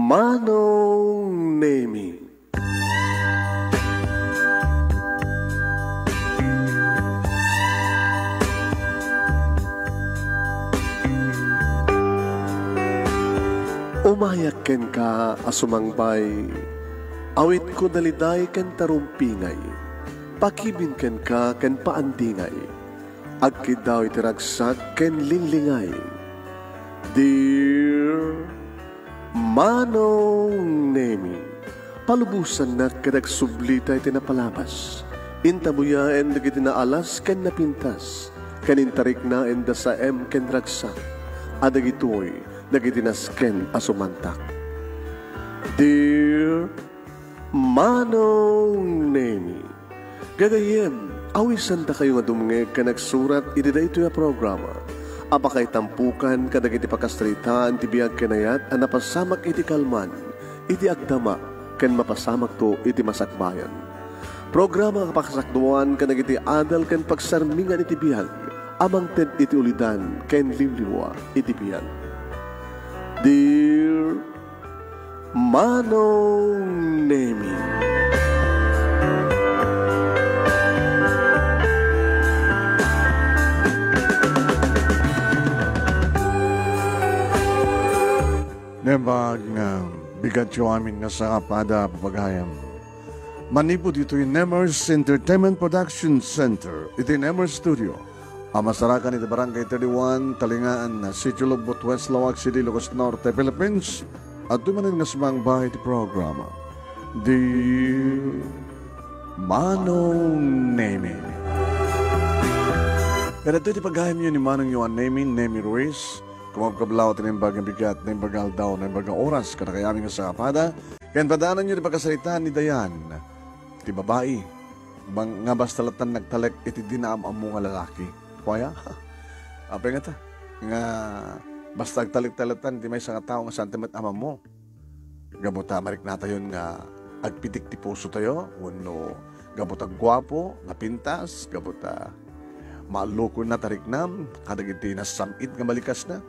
Manong Nemi. Umayak ken ka asumangbay, awit ko daliday ken tarumpingay, pakibin ken ka ken paandingay, agkid daw itiragsak ken linlingay. Dear Manong Nemi, palubusan na kadagsublita iti napalabas, intabuya en dagiti naalas ken napintas, ken intarik na en dasaem ken ragsak, adagitoy dagiti nasken asumantak. Dear Manong Nemi, gagayem, awisan ta kayo nga dumngeg ka nagsurat iti daytoy a programa. Apakay tampukan kadagiti pakastritaan ti biag kenayat a napasamak iti kalman, iti agdama, ken mapasamak to iti masakbayan. Programa kapakasakduan kadagiti adal ken pagsarmingan iti biag, amang ted iti ulidan ken liwliwa iti biag. Dear Manong Nemi, Nebag nga bigat yung amin nga sa kapada papagayam. Manipo dito yung Nemers Entertainment Production Center. Ito yung Nemers Studio. Amasarakan ito Barangay 31, Talingaan, Sitio Lubot, West Lawag City, Ilocos Norte, Philippines. At dumanan nga sumang bahay iti programa. Dear Manong Nemi. Kaya ito iti paghahim yun ni Manong Yuan Nemi Ruiz. Kumabkablaw ito ng bagang bigat, ng bagal daw, ng bagang oras, kada kayaming sa kapada. Kaya padaanan nyo di pagkasalitaan ni Dayan, iti babae, nga bastalatan nagtalek, iti dinaamam mo nga lalaki. Kaya, apa nga ta? Nga basta agtalik-talatan, di may isang tao nga sentiment amam mo. Gabuta, marik na tayo nga agpitik ti puso tayo, uno, gabuta gwapo, napintas, gabuta maaloko na tariknam, kadagiti nasamit nga balikas na.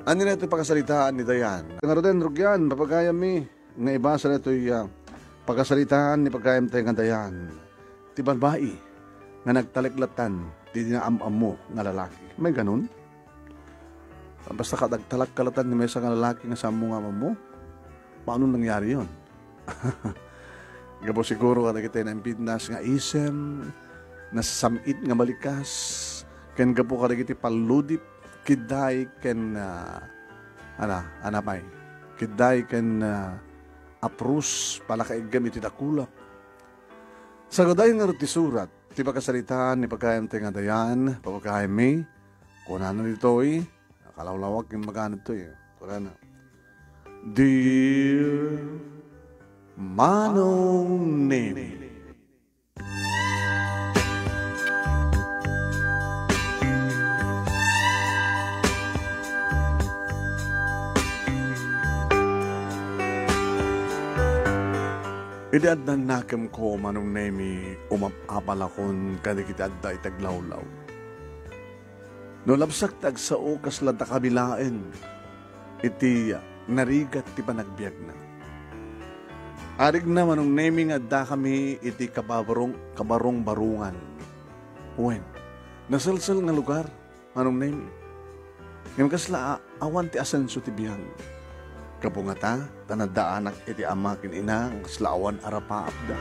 Ano na ito pagkasalitaan ni Dayan? Nga rin, Rugyan, papagayam mi, nga ibasa na ito yung pagkasalitaan ni pagkayam tayo nga Dayan. Ti babae, nga nagtaliklatan, di dinaamam mo nga lalaki. May ganun? Basta kadagtalak-kalatan ni may isang lalaki nga sa mga mo, paano nangyari yun? Gabo siguro kada kita na impidnas nga isem, nasamit nga balikas, ken gabo kada kita paludip, kiday ken kiday ken aprus palakaigam iti dakulap. Sa gaday nga ti surat, ti pagkasalitaan ni pagkayam tayo nga Dayan, pagkayam mi, kunanan ito'y, kalawlawag yung magana ito'y, kunanan. Dear Manong Nemi, Idaad na nakam ko Manong Nemi umapapalakon kadikita adda itaglawlaw. No labsak tag sao kasla ta kabilaen iti narigat ti panagbiag na. Arig na Manong Nemi nga adda kami iti kabarong barungan. Uwen, nasalsal nga lugar Manong Nemi. Ngayon kasla awan ti asenso ti biyang. Kapungata, tanadaanak iti amakin ina, slawan arapaapda.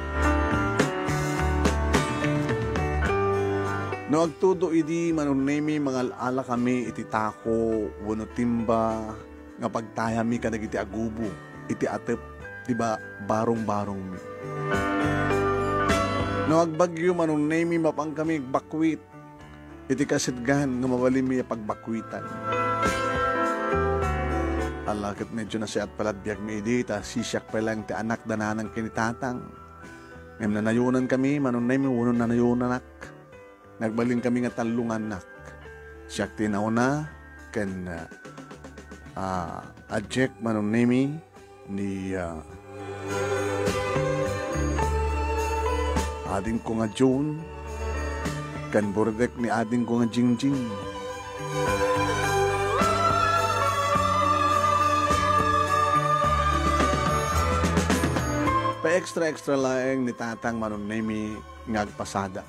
No agtudo iti Manong Nemi, mga ala kami iti tako, wano timba, nga pagtayami ka iti agubo, iti atep, diba barong-barong mi. No agbagyo Manong Nemi, mapang kami bakwit, iti kasidgan, nga mawalim mi pagbakwitan. Alakit medyo na siya at palat biag mi idi, ta sisyak pa lang ti anak dananang kinitatang. Ngayon nanayunan kami, Manong Nemi, unong nanayunan nak. Nagbalin kami nga talungan nak. Siyak tinauna, ken adjek Manong Nemi, ni ading ko nga June, ken burdek ni ading ko nga Jingjing. pa-extra laeng ni tatang manong nemi ngagpasada.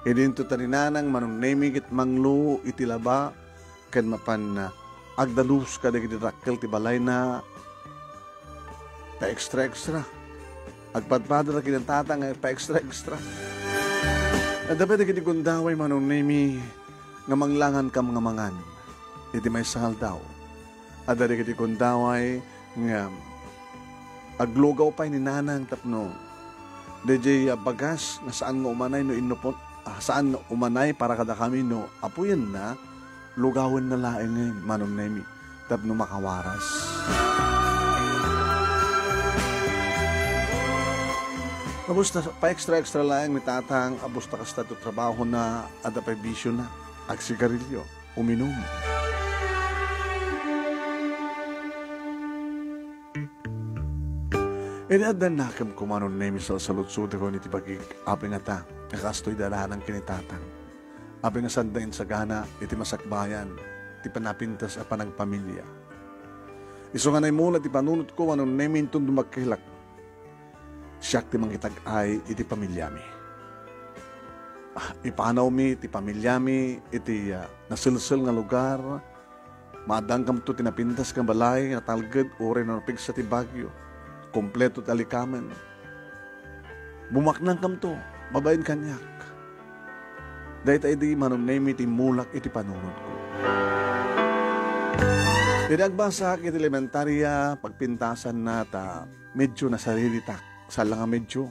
Idinto taninanang manong nemi git manglo itilaba ken mapan agdalus kada gid rakkel ti balay na pa-extra. Agpadpada ra kinang tatang pa-extra. At dapat gid gundaway manong nemi nga manglangan kam nga mangan. Iti may sahal daw. At dari gid gundaway nga aglugaw pa ni nanang tapno. DJ bagas na saan nga umanay no inupot saan umanay para kada kami no apuyan na lugawan na laeng ngayon manong nemi tapno makawaras. Abusta pa extra laeng ni tatang abusta kasta to trabaho na ada pa bisyo na ag sigarilyo uminom. Inadan nakam kumanon nemi sa salutsud ko ni tipagig apeng ata nakastoy dalanan kinitatang. Apeng nga sandain sa gana iti masakbayan ti panapintas a panagpamilya. Iso nga mula ti panunot ko anon nemi intun dumagkilak. Siyak ti mangitag ay iti pamilyami. Ipanaw mi ti pamilyami iti nasilsil nga lugar. Madang kam to tinapintas kang balay nga talged ore na napig sa ti Baguio. Kompleto talikaman. Bumaknang kam to, babayin kanyak. Dahil tayo di manong name iti mulak iti panunod ko. Tinagbasa iti elementarya, pagpintasan na ta, medyo nasariritak, sala nga medyo.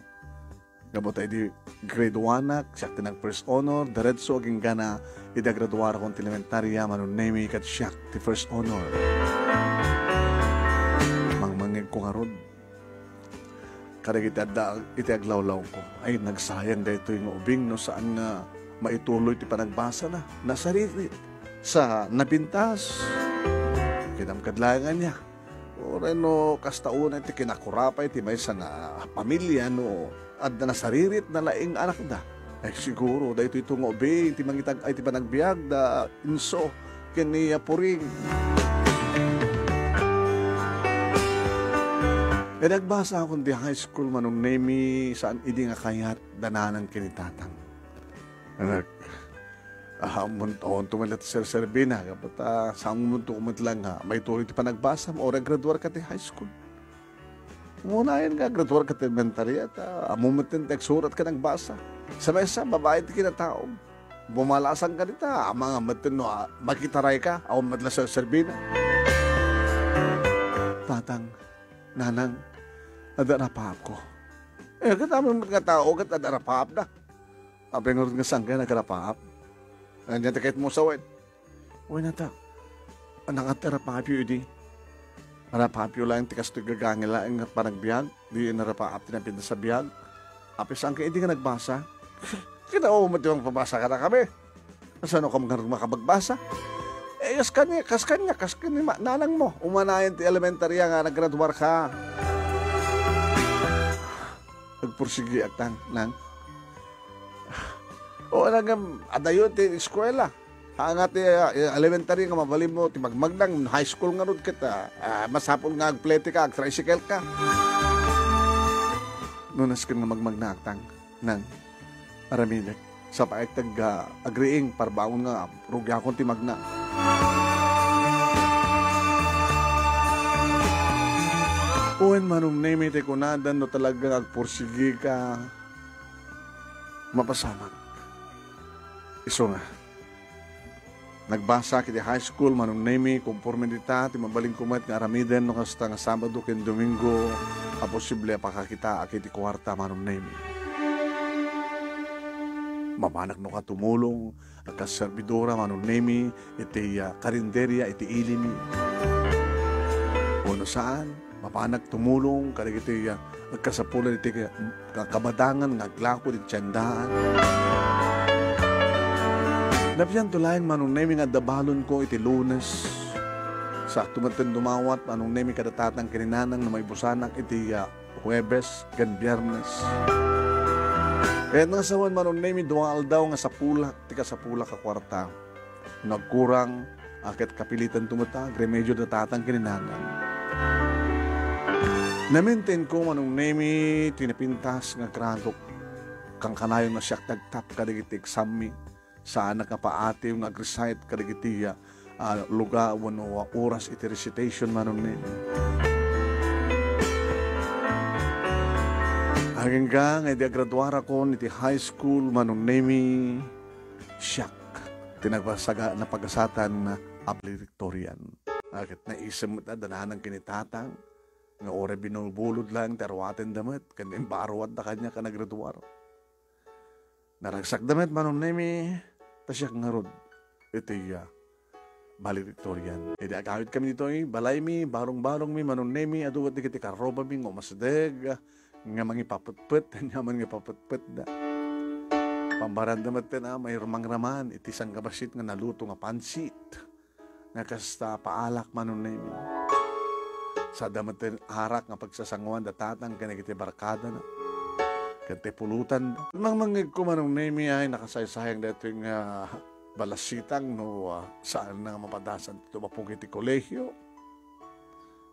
Gabo tayo di grade 1, siyak tinag first honor, diretso aging gana, idagraduara kong elementarya, manong name kat siyak ti first honor. Mangmangig ko nga rod. Kada iti aglawlaw ko, ay nagsayang dito yung ubing no saan nga maituloy ti panagbasa na nasarili sa napintas. Kinamkadlangan niya. O no kastauna ti kinakurapay ti may nga pamilya no at na nasaririt na laing anak da. Ay siguro dito itong ubing ti mangitag ay ti panagbiag da inso kiniya puring. Nagbasa akong di high school manong nemi saan idi nga kayat dananan kinitatang. Anak, muntoon tumalat sa Serbina, kapag saan munto kumat lang ha, may tuloy ti panagbasa mo, ora graduar ka ti high school. Umunayan nga, graduar ka ti elementary at amumatin surat ka nagbasa. Sa mesa, babae ti kinataong. Bumalasan ka nita, mga matin no, makitaray ka, ako madla sa Serbina. Tatang, nanang, adarapap ko. Katama mga tao, adarapap na. Ape nga nga sangka, nagarapap. Nandiyan ta kahit mo sa wet. Uy na ta, anak at adarapap yun di. Arapap yun lang, tikas ito gagangin lang, panagbiag. Di yun narapap, tinapin sa biag. Ape sangka, hindi ka nagbasa. Kinao mo tiyong pabasa ka na kami. Saan ako makabagbasa? Kas kanya, nanang mo. Umanayan ti elementarya nga, naggraduar ka. Nagpursigi atang, nang. O, adayon ti eskwela. Hanga ti elementarya nga mabalim mo, ti magmagdang high school nga ron kita. Masapol nga agplete ka, ag-tricycle ka. Nunas ka nga magmagna atang, nang. Araminek. Sa paektag agriing, parbaon nga, rugya akong ti magna. Uwen manong name iti kunadan no talagang agpursigi ka mapasamak. Iso nga. Nagbasa kiti high school manong name conforme dita ti mabaling kumat nga aramiden no kasta nga Sabado ken Domingo a posible pakakita akiti kwarta manong name. Mamanak no katumulong at servidora manong name iti karinderya iti ilimi. Uno saan mapanak tumulong kada iti nagkasapulan iti kabadangan ngaglako iti tiyandaan. Napyan tulayan manong nemi nga dabalon ko iti Lunes. Sakto matin dumawat manong nemi kadatatang kininanang na may busanak iti Huwebes kan Biyernes. Kaya nga sawan manong nemi duwal daw nga sapulak tika sapulak ka kwarta. Nagkurang akit kapilitan tumutag remedyo datatang kininanang. Na-maintain ko manong nemi tinapintas nga grado kang kanayon na siyak tagtap kadigiti exam mi saan nakapaati yung nag-recite kadigiti luga wano oras iti recitation manong nemi. Hanggang nga iti graduara ko iti high school manong nemi siyak tinagpasaga na pagasatan na valedictorian. Agit naisip mo danahan ng kinitatang nga ore binulbulod lang terwaten damat kandim barwad na kanya ka nagraduar. Naragsak damat manong nemi tasyak nga rod iti valedictorian. Edi agawit kami dito balay mi barong-barong mi manong nemi aduwat di kiti karoba mi ngomasdeg nga mangipaputput nga mangipaputput da. Pambaran damat na may rumang-raman iti sang kabasit nga naluto nga pansit nga kasta paalak manon nemi. Sa damat harak nga pagsasanguan datatang kanagiti barkada na kante pulutan. Mangmangig ko manong nemi ay nakasaysayang dito yung balasitang no saan na mapadasan ito mapong iti kolehyo.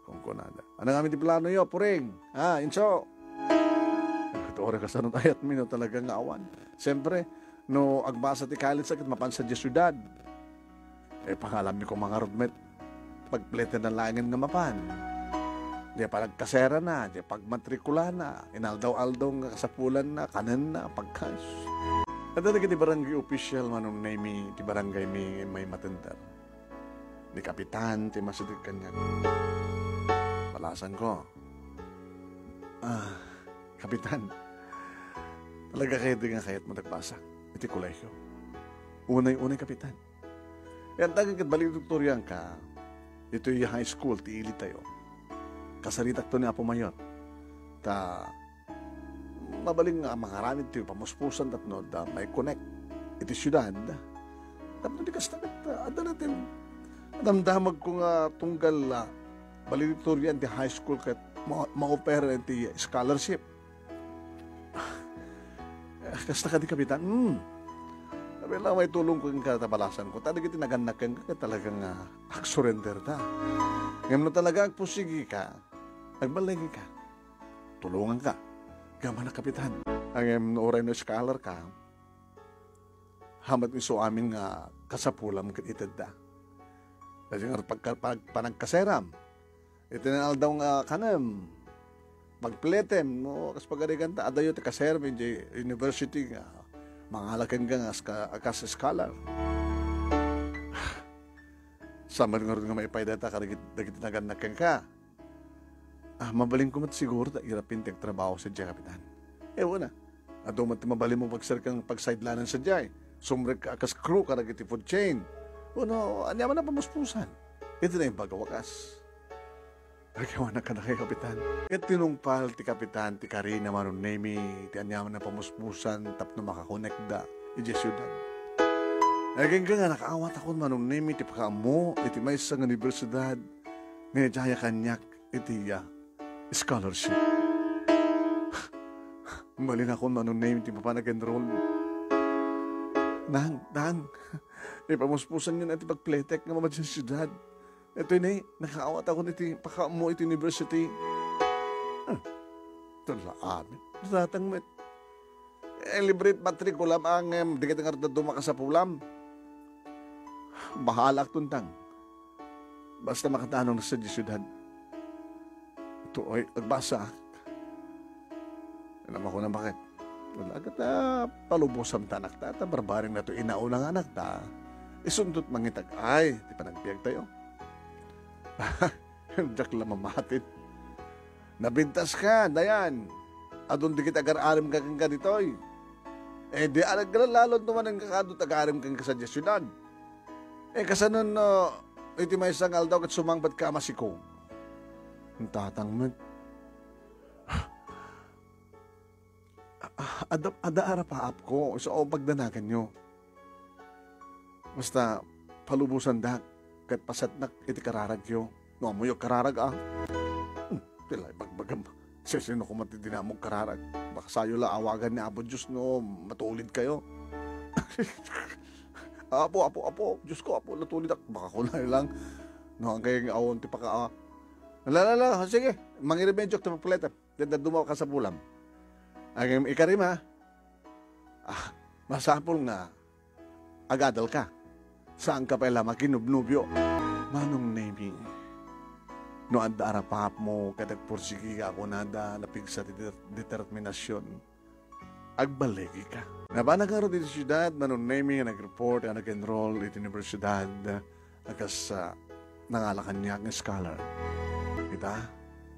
Kung kunada. Ano nga iti plano yo, puring? Inso? Ito ora kasanong ayat mi no talagang awan. Siyempre, no agbasa ti college sakit mapansa di syudad. Pangalam ko mga rodmet, pagplete ng langin nga mapan. Di palagkasera na, di pagmatrikula na, inaldaw-aldaw nga kasapulan na, kanan na, pagkas. At talaga di barangay official manong name di barangay may matender. Di kapitan, ti masidig kanya. Palasan ko. Kapitan. Talaga kayo di nga kayat matagpasa. Iti kolehyo. Unay kapitan. Yan tagang valedictorian ka. Ito yung high school, tiili tayo. Kasaritak to ni Apo Mayor. Ta mabaling nga makaramid tayo, pamuspusan tapno da may connect. Iti syudad. Tapno di kastagat, ada natin. Damdamag ko nga tunggal valedictorian di high school kat ma-opera iti scholarship. Kasta ka di kapitan, sabi lang may tulong ko yung katabalasan ko. Talaga tinaganakan ka talagang surrender ta. Ngayon na talaga agpusigi ka, agbalagi ka, tulungan ka, gama na kapitan. Ang oray no scholar ka, hamat iso amin nga kasapulam kititad da. Kasi nga panagkaseram, itinanal daw nga kanam, magpletem, no, kas pagarigan ta, adayo ti kaseram, university nga, mga halakan ka nga as scholar. Sama nga rin nga maipay data dagit naganakan ka. Mabaling ko mat siguro ta irapin ti trabaho sa diya kapitan. Wala. Ado mat mabaling mo kang pagsidelanan sa diya. Sumrek ka akas crew ka dagiti food chain. Uno, anya man na pamuspusan. Ito na yung bagawakas. Nagawa na ka na kay kapitan. At tinungpal ti kapitan, ti Karina manon nemi, ti anyaman na pamuspusan, tapno makakonect da, iti syudad. Naging nga nakaawat ako manon nemi, ti pakamo, iti may isang universidad, nga jaya kanyak, iti scholarship. Malin ako manon nemi, ti papanag-enroll. Nang, ipamuspusan yun at ipag-playtech nga mamad sa syudad. Ito yun nakaawat ako niti pakamo iti university. Ito na amin. Datang met. Libre matrikulam ang dikit nga rata dumaka sa pulam. Bahalak tuntang. Basta makatanong na sa syudad. Ito ay nagbasa. Alam ako na bakit. Wala agad palubosam tanak ta. Barbaring na ito inaunang anak ta. Isundot mangitag. Ay, di pa nagpiyag tayo. Diyak lang mamahatid. Nabintas ka, dayan. Adun di kita agar-arim ka kang ganitoy. Di alag-lalon naman ang kakadot agar-arim kang kasadyasyonan. Kasanon iti may sangal daw kat sumangbat ka masiko. Ang tatang man. Ada arapaap ko. So, pagdanagan nyo. Basta palubusan dak. Kat pasatnak iti kararag yo. No, mo yung kararag Pilay, bagbagam. Sino ko matidinamog kararag. Baka sayo la awagan ni Apo Diyos no, matulid kayo. Apo, Diyos ko, Apo, natulid ako. Baka ko na lang. No, ang kayang awon ti paka Lala, sige, mangiremedyo ka mapuleta. Dito dumaw ka sa bulam. Ang ikarima, masapol nga, agadal ka. Saan ka pala makinubnubyo? Manong naming, no anda arapap mo, katagpursigi ako nada, napig sa determinasyon, agbalegi ka. Napanagaro dito siyudad, manong naming, nag-report, nag-enroll, ito universidad, nagas nangalakan niya ng scholar. Kita,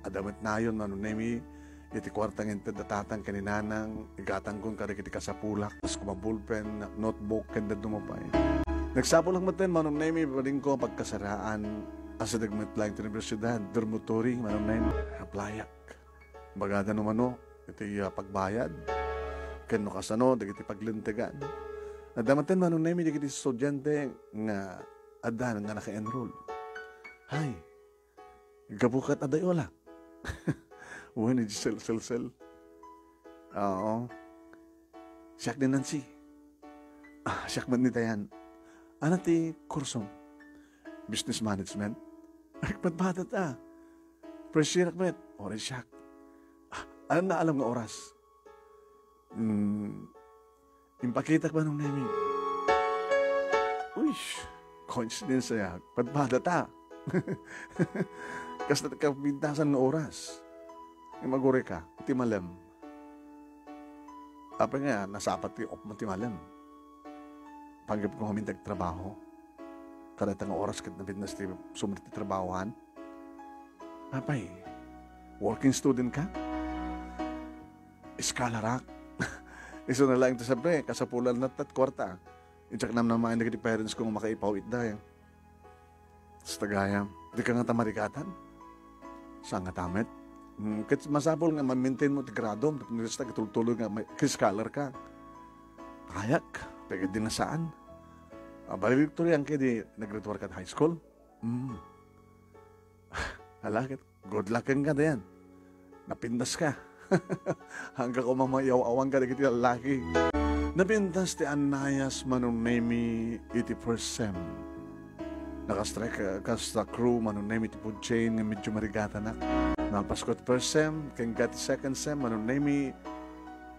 adamat na yun, manong naming, iti kwartang datatang kaninanang, igatang kong karikiti ka sa pulak, tas kumabulpen, notebook, kanda dumapay. Nagsapo lang matin, manong naimi, baling ko pagkasaraan, asa nagmatlang ito universidad, dormitory, manong naimi, playak. Bagada naman iti pagbayad, kano kasano, dagiti paglintagan. Nadamatin, manong naimi, dagiti estudyante, nga adan nga naka-enroll. Hay, gabukat aday wala. Uwan, sel. Oo. Siyak din Nancy. Siyak man nita yan. Ano ti kursong? Business management? Agpatbatat First year akmet. Orange siyak. Ano na alam nga oras? Impakita ba nung naming? Uy, coincidence ya. Patbatat Kasi kapintasan ng oras. Magure ka, timalam. Apa nga, nasapat yung timalam. Panggap ko humintag trabaho. Karatang oras kat na bitnas ti sumrit ti trabahohan. Apay, working student ka? Iskalarak. Iso na lang ito sabi, kasapulan na kwarta. Itsak naman naman na parents kong makaipawit dahil. Sa tagayam, di ka nga tamarikatan? Saan nga tamet? Kaya masapol nga ma-maintain mo ti grado, tapos tultuloy nga, scholar ka. Kayak, pagod din na saan? Bali Victoria, ang kaya di nag-graduate ka at high school? Alakit, good luck ka na yan. Napindas ka. Hanggang ko mamayaw-awang ka na kiti lalaki. Napindas ti Anayas manong name 81st sem. Nakastrike ka sa crew manong name ti Pudchain nga medyo marigata na. Napaskot first sem, kang gati second sem, manong name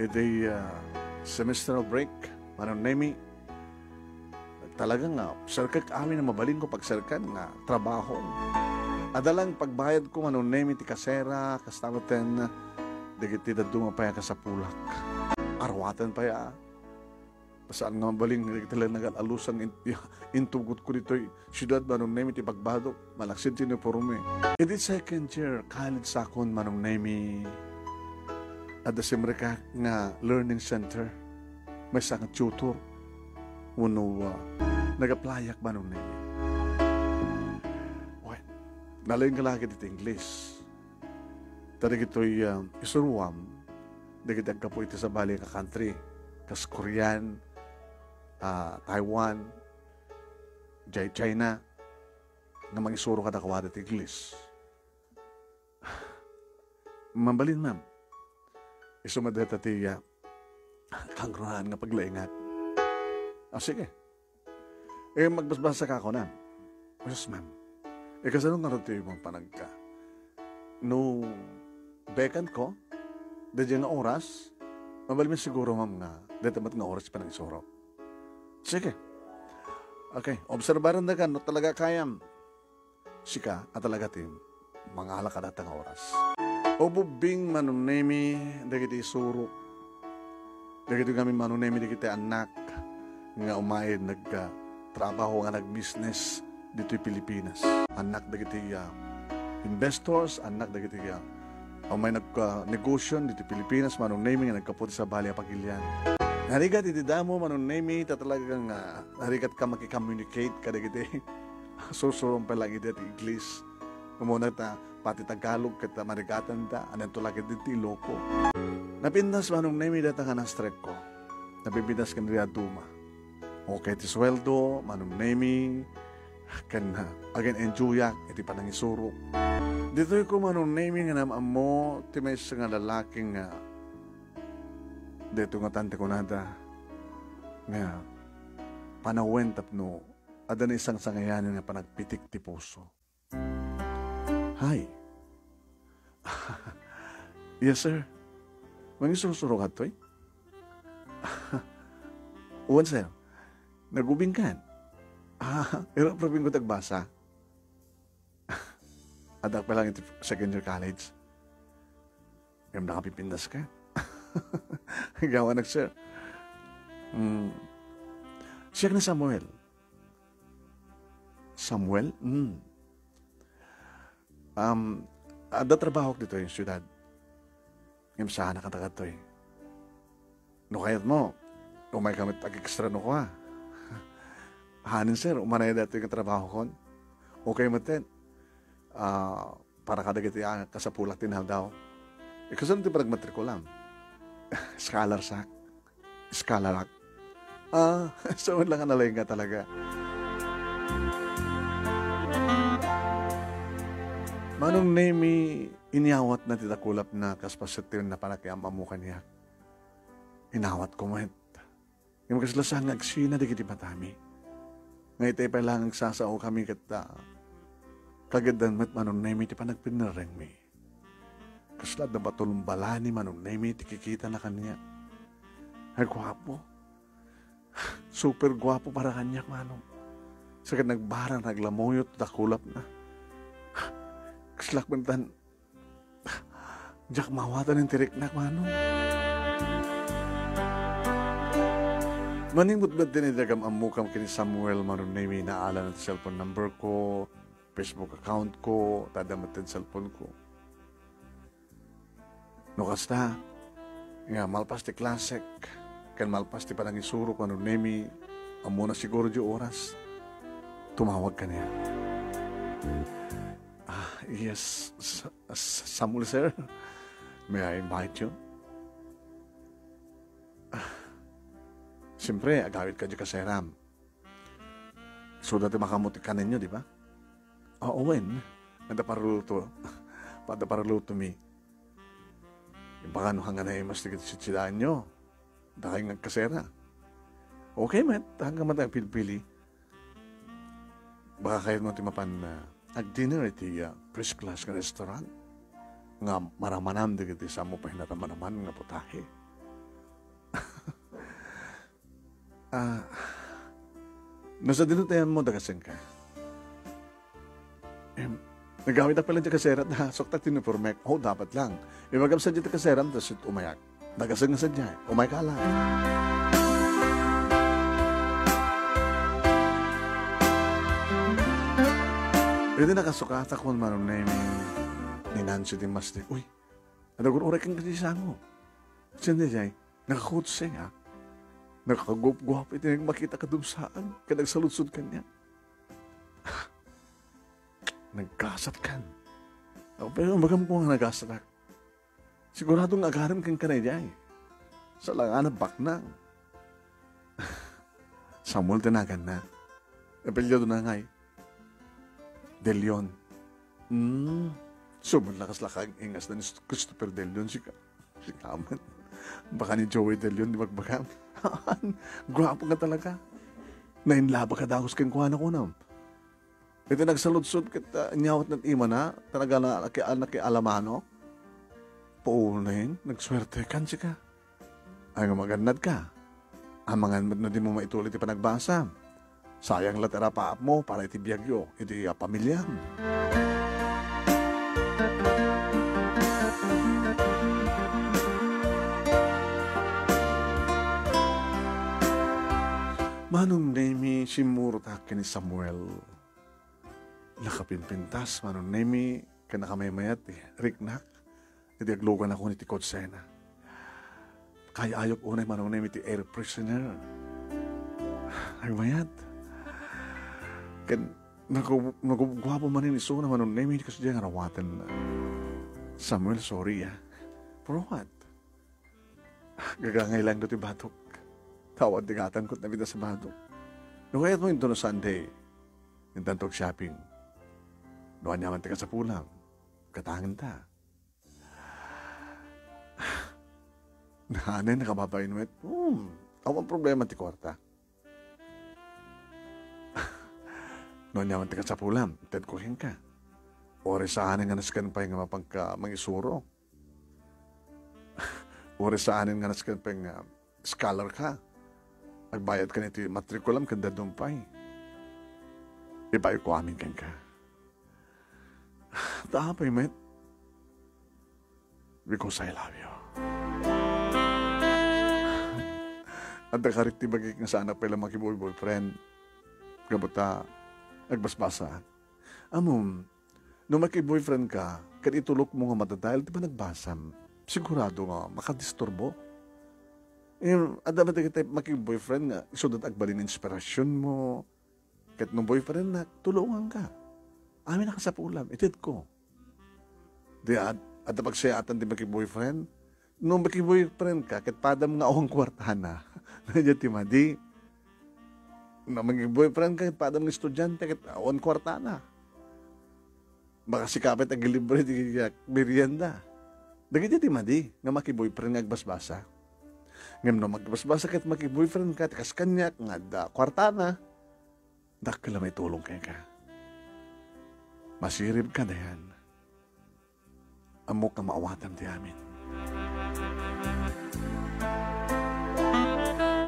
iti semestral break, manong name talagang nga, sarkak amin na mabaling ko pagsarkan nga trabaho. Adalang pagbayad ko manong name ti kasera, kastamatan digiti daduma pa ka sa pulak. Arwatan pa ya. Pasaan nga mabaling, nagtalang nag-alusan intugot ko dito, siyudad manong name ti pagbadok, malaksin tiniporme. Iti second year, college sakon manong name at the Simrika nga learning center, may sangat tutor. Uno, nag-applyak manong name. Well, nalayin ka lagi dito English. Tari gito'y isuruam, dagitag ka po ito sa bali ka country, kas Korean, Taiwan, China, nga mangisuro ka na kawadat English. Mambalin, ma'am. Isumadeta tiya, kangruhan nga paglaingat. Sige. Magbasbasa ka ako na. Yes, ma'am. Kasanong nga rito yung panagka. No, bekan ko, dadya nga oras, mabalmin siguro, ma'am, nga, datamat nga oras pa ng isuro. Sige. Okay, obserbaran na ka, no talaga kayam. Sika, at talaga tim, mga halaka datang oras. Obubing manunemi, dagiti isuro. Dagiti kami manunemi, dagiti anak, nga umaid, nagtrabaho, nga nag-business, dito'y Pilipinas. Anak dagiti investors, anak dagiti may nag-negosyo, dito'y Pilipinas, manunemi, nga nagkaputi sa Bali Apagilian. Narigat iti damo manunemi, talagang narigat ka makikomunicate ka dagiti susurong palang iti at English. Muna pati Tagalog kita marigatan da, anan tulagit iti loko. Napindas manunemi data nga na-strek ko. Napipinas ka nila duma. Okay, ti sweldo, manunemi, kan again enjoyak, iti panangisuro. Dito'y ko manunemi nga naman mo, ti may nga lalaking dito nga tante ko nada nga panawin tapno adan isang sangayanin nga panagpitik ti puso. Hay, Yes, sir. Mangisurusuro ka to eh. Uwan, sir. Nagubing kan. Pero probing ko tagbasa. Adak pa lang ito second year college. Yung nakapipindas ka. Gawa nag, sir. Siya na Samuel. Samuel? Ada trabaho ko dito yung syudad. Yung saan nakatagat to eh. No kayat mo, umay kami tag-extra no ko ha. Hanin sir, umanay dito yung trabaho ko. Okay mo ten. Para kadagit yung kasapulak tinahal daw. Kasi ano ito parang matrikulam? Scholar sak. Scholarak. So lang ang nalay nga talaga. Manong name iniawat na titakulap na kaspasitin na panakiam amukan niya. Inawat ko mo. Yung kaslasan nga agsina di kiti matami. Ngay tayo pa lang sasao kami kata kagadan mat manong name ti panagpinareng mi. Kaslad na batulong bala ni manong name ti kikita na kanya. Ay gwapo. Super gwapo para kanya manong. Sagad nagbarang naglamoyot dakulap na. Kaslak bentan. Jak mawatan ng tirik na manong. Manimot ba din idagam amukam kini Samuel manon na naala ng cellphone number ko, Facebook account ko, tadamat ng cellphone ko. No kasta, nga malpas ti klasik, kan malpas ti parang isuro ko manon na amo na siguro di oras, tumawag ka niya. Yes, Samuel sir, may I invite you? Siyempre, agawit ka di kaseram. So, dati makamutik ka ninyo, di ba? Oo, when? Nadaparuluto. Padaparuluto mi. Yung baka nung hanga na mas tigit sitsidaan nyo. Dahil nga kasera. Okay, man. Hanggang matang pilpili. Baka kayo mo timapan na ag-dinner iti first class nga restaurant. Nga maramanam di kiti sa mo pa hinatamanaman nga putahe. Nasa dinutayan mo, dagasin ka. Nagawin na pala dyan kaserat na soktak tinupormek. Dapat lang. Imagam sa dyan kaserat, tapos umayak. Dagasin nga sa dyan. Umay ka lang. Pwede nakasukata kung manong naming ni Nancy di Masde. Uy, nadagur uray kang kasi mo. Sindi dyan, nakakutse nga. Nakakagwap-gwap ito yung makita ka dumsaan. Kanagsaludsod ka niya. Nagkasat kan. Pero magam ko nga nagkasat. Siguradong agaram kang kanay dyan. Sa langan na baknang. Samuel tinagan na. Apelyado na ngay. De Leon. Sumunlakas lakang ingas na ni Christopher De Leon. Si Kaman. Baka ni Joey De Leon di magbagam. Gwapo ka talaga. Nainlaba ka dahos kang kuha na ko nam. Ito nagsaludsod kita nyawat ng ima na talaga na nakialamano. Paunahin, nagswerte kan ka. Ay magandad ka. Ang mga na di mo maitulit pa nagbasa. Sayang latera paap mo para itibiyagyo. Iti pamilya. Manong nemi simurot akin ni Samuel. Lakapinpintas, manong nemi kanakamaymayat, riknak. Iti aglogan ako ni ti Kotsena. Kaya ayok unay manong nemi ti air prisoner. Ay mayat. Kan nagugwapo man ni Suna manong nemi kasi diyan arawatan. Samuel, sorry For what? Gagangay lang do ti batok. Tawad tingatan ko't nabita sa bato. Nung kayat mo yung no Sunday, yung tantog shopping, doon naman tika sa pulang, katangan ta. Nahanay, nakababayin mo ang problema ti kwarta. Doon naman tika sa pulang, ted kuhin ka. Ori sa aning anaskan pa yung mapangka mangisuro. Uri sa anin nga naskapeng scholar ka. Agbayad ka nito matrikulam kanda dumpay. Ibayo ko amin kan ka. Tapay, met. Because I love you. At nakarit ti bagay nga sana pala makiboy-boyfriend. Kabuta, nagbasbasaan. Amom, nung makiboyfriend ka, kan itulok mo nga matadahil, di ba nagbasam? Sigurado nga, makadisturbo. At dapat kita makiboyfriend nga, isudat agbalin inspirasyon mo. Kahit nung boyfriend na, tulungan ka. Amin na ka sa pulam, itid ko. Di at pagsayatan di makiboyfriend, nung makiboyfriend ka, kahit padam nga awang kwartana, nandiyan ti madi, na makiboyfriend ka, kahit padam ng estudyante, kahit awang kwartana. Baka sikapit ang libre di merienda. Dagiti ti madi, nga makiboyfriend nga agbasbasa. Ngayon no, magbasbasa kahit makiboyfriend ka, tikas kanyak, nga da kwartana, dakila may tulong kaya ka. Masirib ka na yan. Amok na maawatan di amin.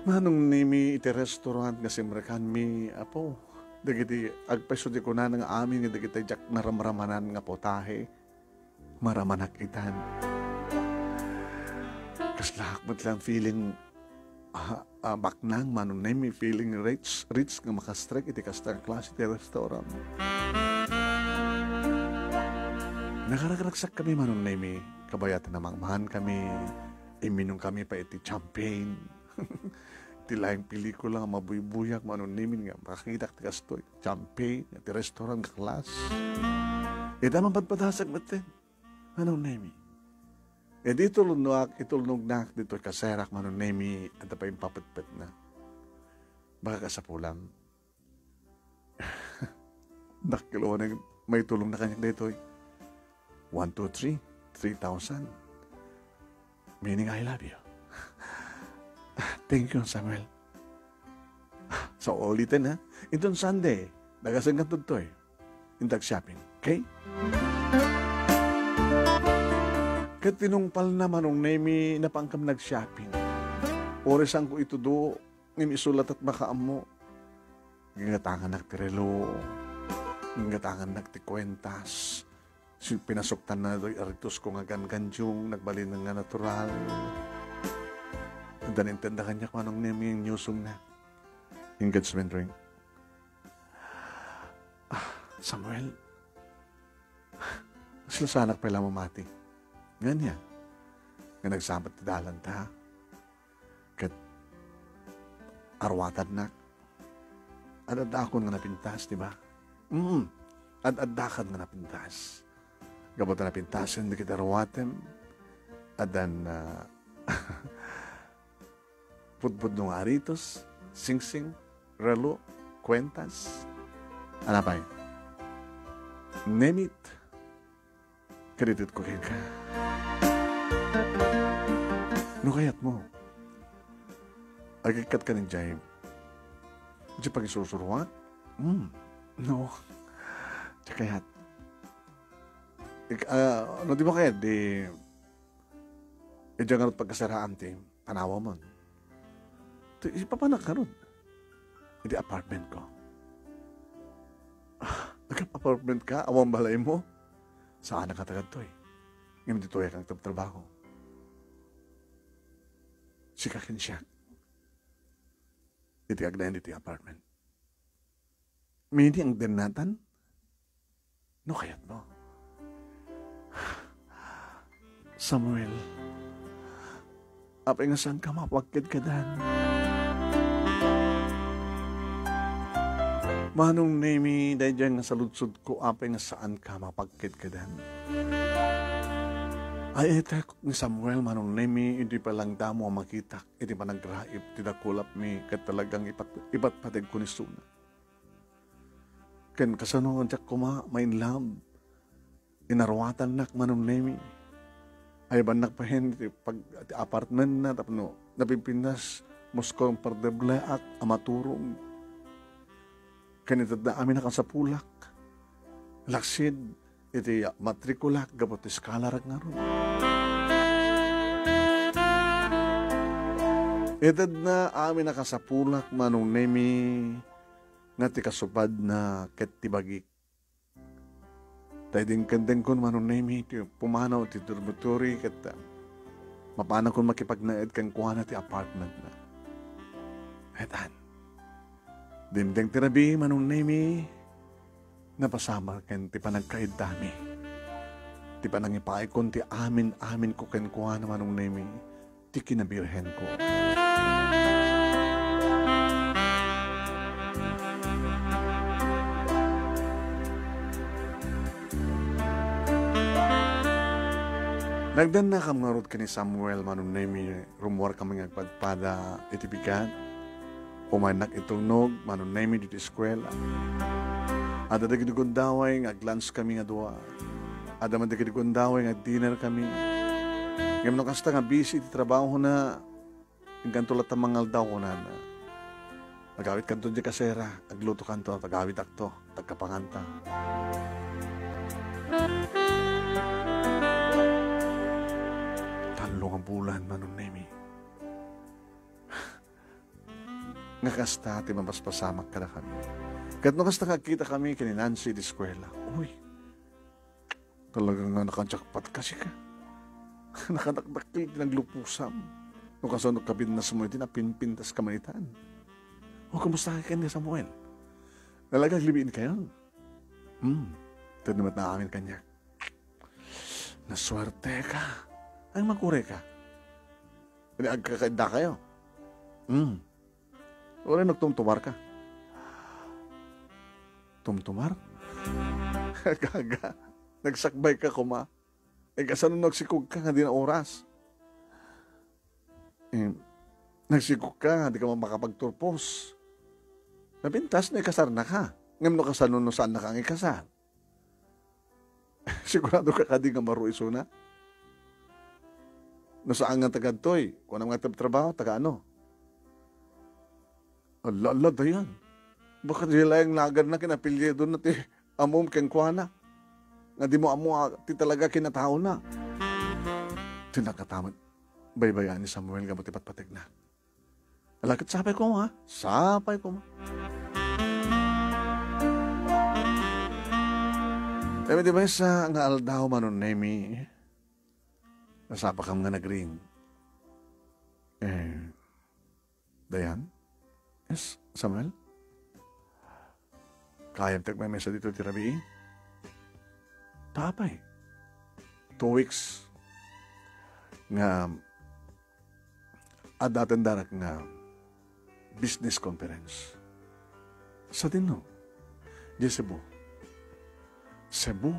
Manong nimi iti restaurant nga simrekan mi, apo, dagiti agpeso di ko na nga amin nga dagiti jak naramramanan nga potahe, maramanakitan. Kaslakmat lang feeling baknang manong nimi feeling rich nga makastrek iti kastar klase iti restaurant. Nakaragraksak kami manong nimi, kabayatan namang mahan kami, iminong kami pa iti champagne. Iti laing pelikula nga mabuybuyak manong nimi nga makakita ti kastoy, champagne, iti restaurant nga klas. Ita man padpadasag batin, manong nimi. E di itulunok nak dito kaserak manong nemi at pa yung papatpat na. Baka kasapulam. Nakilo na may tulong na kanyang dito. 1, 2, 3, 3,000. Meaning I love you. Thank you, Samuel. So, ulitin ha. Itong Sunday, nagasang ka to eh. Intag shopping. Okay? Kat tinungpal naman nung nemi napangkam nag-shopping. Oresan ko ito do, ngin isulat at makaamo. Gingatangan nagtirelo, gingatangan nagtikwentas, pinasoktan na do'y aritos ko nga ganganjong, nagbalin nga natural. Dan intenda kanya kung anong nemi yung newsong na. Engagement ring. Samuel, sila sanak pala mamati. Ganyan. Nga nagsabat ti dalan ta. Kat arwatan na. Adadakon nga napintas, di ba? Adadakan nga napintas. Gabot na napintasan, di kita arwatan. Adan pudpud nung aritos, singsing, relo, kwentas. Ano pa yun? Nemit. Kreditit ko kayo ka. No kayat mo. Agikat ka ng jaib. Diyan pag isusuruan? No. Diyan kayat. No di ba kaya? Diyan nga rin pagkasaraan ti. Panawa mo. Ipapanak ka rin. Hindi apartment ko. Nag-apartment ka? Awang balay mo? Saan nakatagad to eh? Ngayon dito kang trabaho. Sikakin siya. Iti agdayan dito apartment. Mini ang denatan? No kayat mo? Samuel, apay nga saan ka mapagkid ka dan? Manong nemi, dahil dyan nga sa lutsod ko, apay nga saan ka mapagkid ka dan? Ay, ito ni Samuel, manong nemi, hindi pa lang damo ang makita, hindi pa nagraip, tidakulap mi, kat talagang ipat patid ko ni Suna. Ken kasano ang jak kuma, may love, inarwatan nak manong nemi, ay ba nakpahin, pag apartment na, tapno, napipinas, Moskow ang pardeblaak, amaturong, kanita na amin nakasapulak, laksid, iti matrikulak, gabot iskalarag nga ron. Edad na amin nakasapulak manong nemi nga ti kasupad na ket ti bagik. Tayo din kandeng kon manong nemi ti pumanaw ti dormitory ket mapana kon makipagnaed kan kuha ti apartment na. Etan. Dindeng tirabi manong nemi napasama ken ti panagkaid dami. Ti panangipay kon ti amin ko ken kuha na manong nemi ti kinabirhen ko. Nagdan na kamarot ka ni Samuel manong nemi rumor kami ngagpadpada itibigan. Umanak itungnog manong nemi dito eskwela. Ada dagidugundaway ngaglunch kami nga dua. Ada man dagidugundaway nga dinner kami. Ngayon no kasta nga busy ti trabaho na hinggan tulat ang mangal daw ko na. Nagawit kanto di kasera, agluto kanto, tagawit akto, tagkapanganta. Talong ang bulan manong nemi. Nga kasta ti mapaspasamak ka na kami. Kat no kasta kakita kami kini Nancy di eskwela. Uy, talagang nakajakpat kasi ka. Nakadakdakil tinaglupusan. No kasunod kabin na Samuel, tinapinpintas kamanitan. O, kamusta ka kanya Samuel? Nalagang libiin kayo? Ito naman na amin kanya. Naswerte ka. Ay, makure ka. Agkakaida kayo. Wala nagtumtumar ka. Tumtumar? Gaga. Nagsakbay ka kuma. Kasano nagsikog ka nga di na oras. Nagsikog ka nga di ka makapagturpos. Napintas na ikasar na ka. Ngam no kasano no saan na kang ikasar. Sigurado ka di nga maruiso na. No saan nga tagadtoy. Kung nga trabaho, taga ano. Ala, dayan. Baka sila yung nagar na kinapilye doon na ti amom kengkwana. Nga di mo amo ti talaga kinatao na. Tinakatamad. Baybayan ni Samuel nga matipat-patig na. Alakit sapay ko ha. Sapay ko ma. Dami di ba sa nga aldaw manon nemi. Nasapa kam nga nagring. Dayan? Yes, Samuel? Kayang tagmay mesa dito tirabi? Tapay. 2 weeks nga adatan darak nga business conference. Sa din no? Di Cebu. Cebu?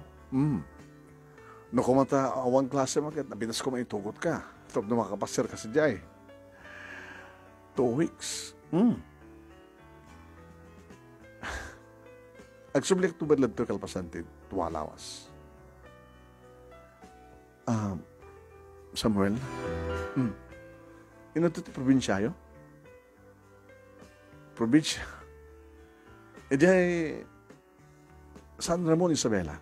No kumata awang klase maket, nabinas ko maitugot ka. Top na makapasir ka sa jay. 2 weeks. Agsublik to badlad to kalpasantid, tuwalawas. Samuel? Ino to ti probinsyayo? Probinsya? E di ay San Ramon Isabela.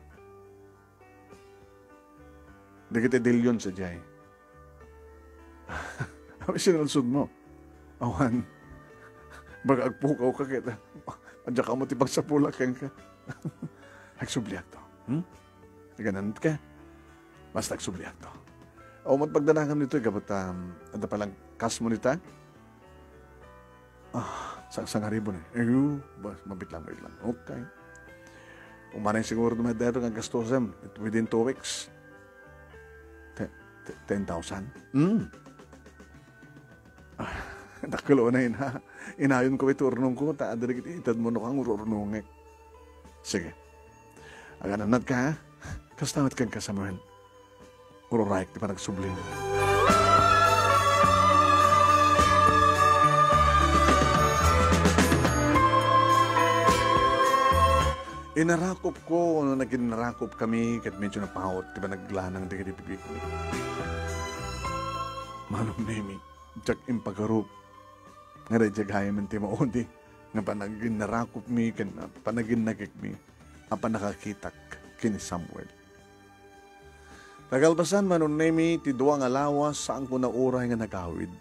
Dagiti De Leon sa di ay. Ano sinalsud mo? Awan. Baga agpukaw ka kita. Adya ka mo ti pagsapulak ka. Agsubliak to. Gananit ka. Basta agsubliak to. O matpagdanakan nito, gabat ada palang kas mo nita? Sang haribo na. Mabit lang. Okay. Umanay siguro naman dito ang gastosem within 2 weeks. 10,000. Nakulo na yun ha. Inayon ko ito urnong ko. Taadarig itad mo no kang urnongek. Sige. Agananat ka ha. Kastamat kang ka Samuel. Urorayek di pa nagsubling. Inarakop ko, ano naging narakop kami, kat medyo napahot, di ba naglanang di pipik. Manong nemi, jak impagarup. Nga rin jak hayam ang timaodi, nga panagin narakop mi, panagin nagik mi, apa nakakitak kini Samuel. Tagalbasan manong nemi, ti duwang alawas saan ko na uray nga nagawid.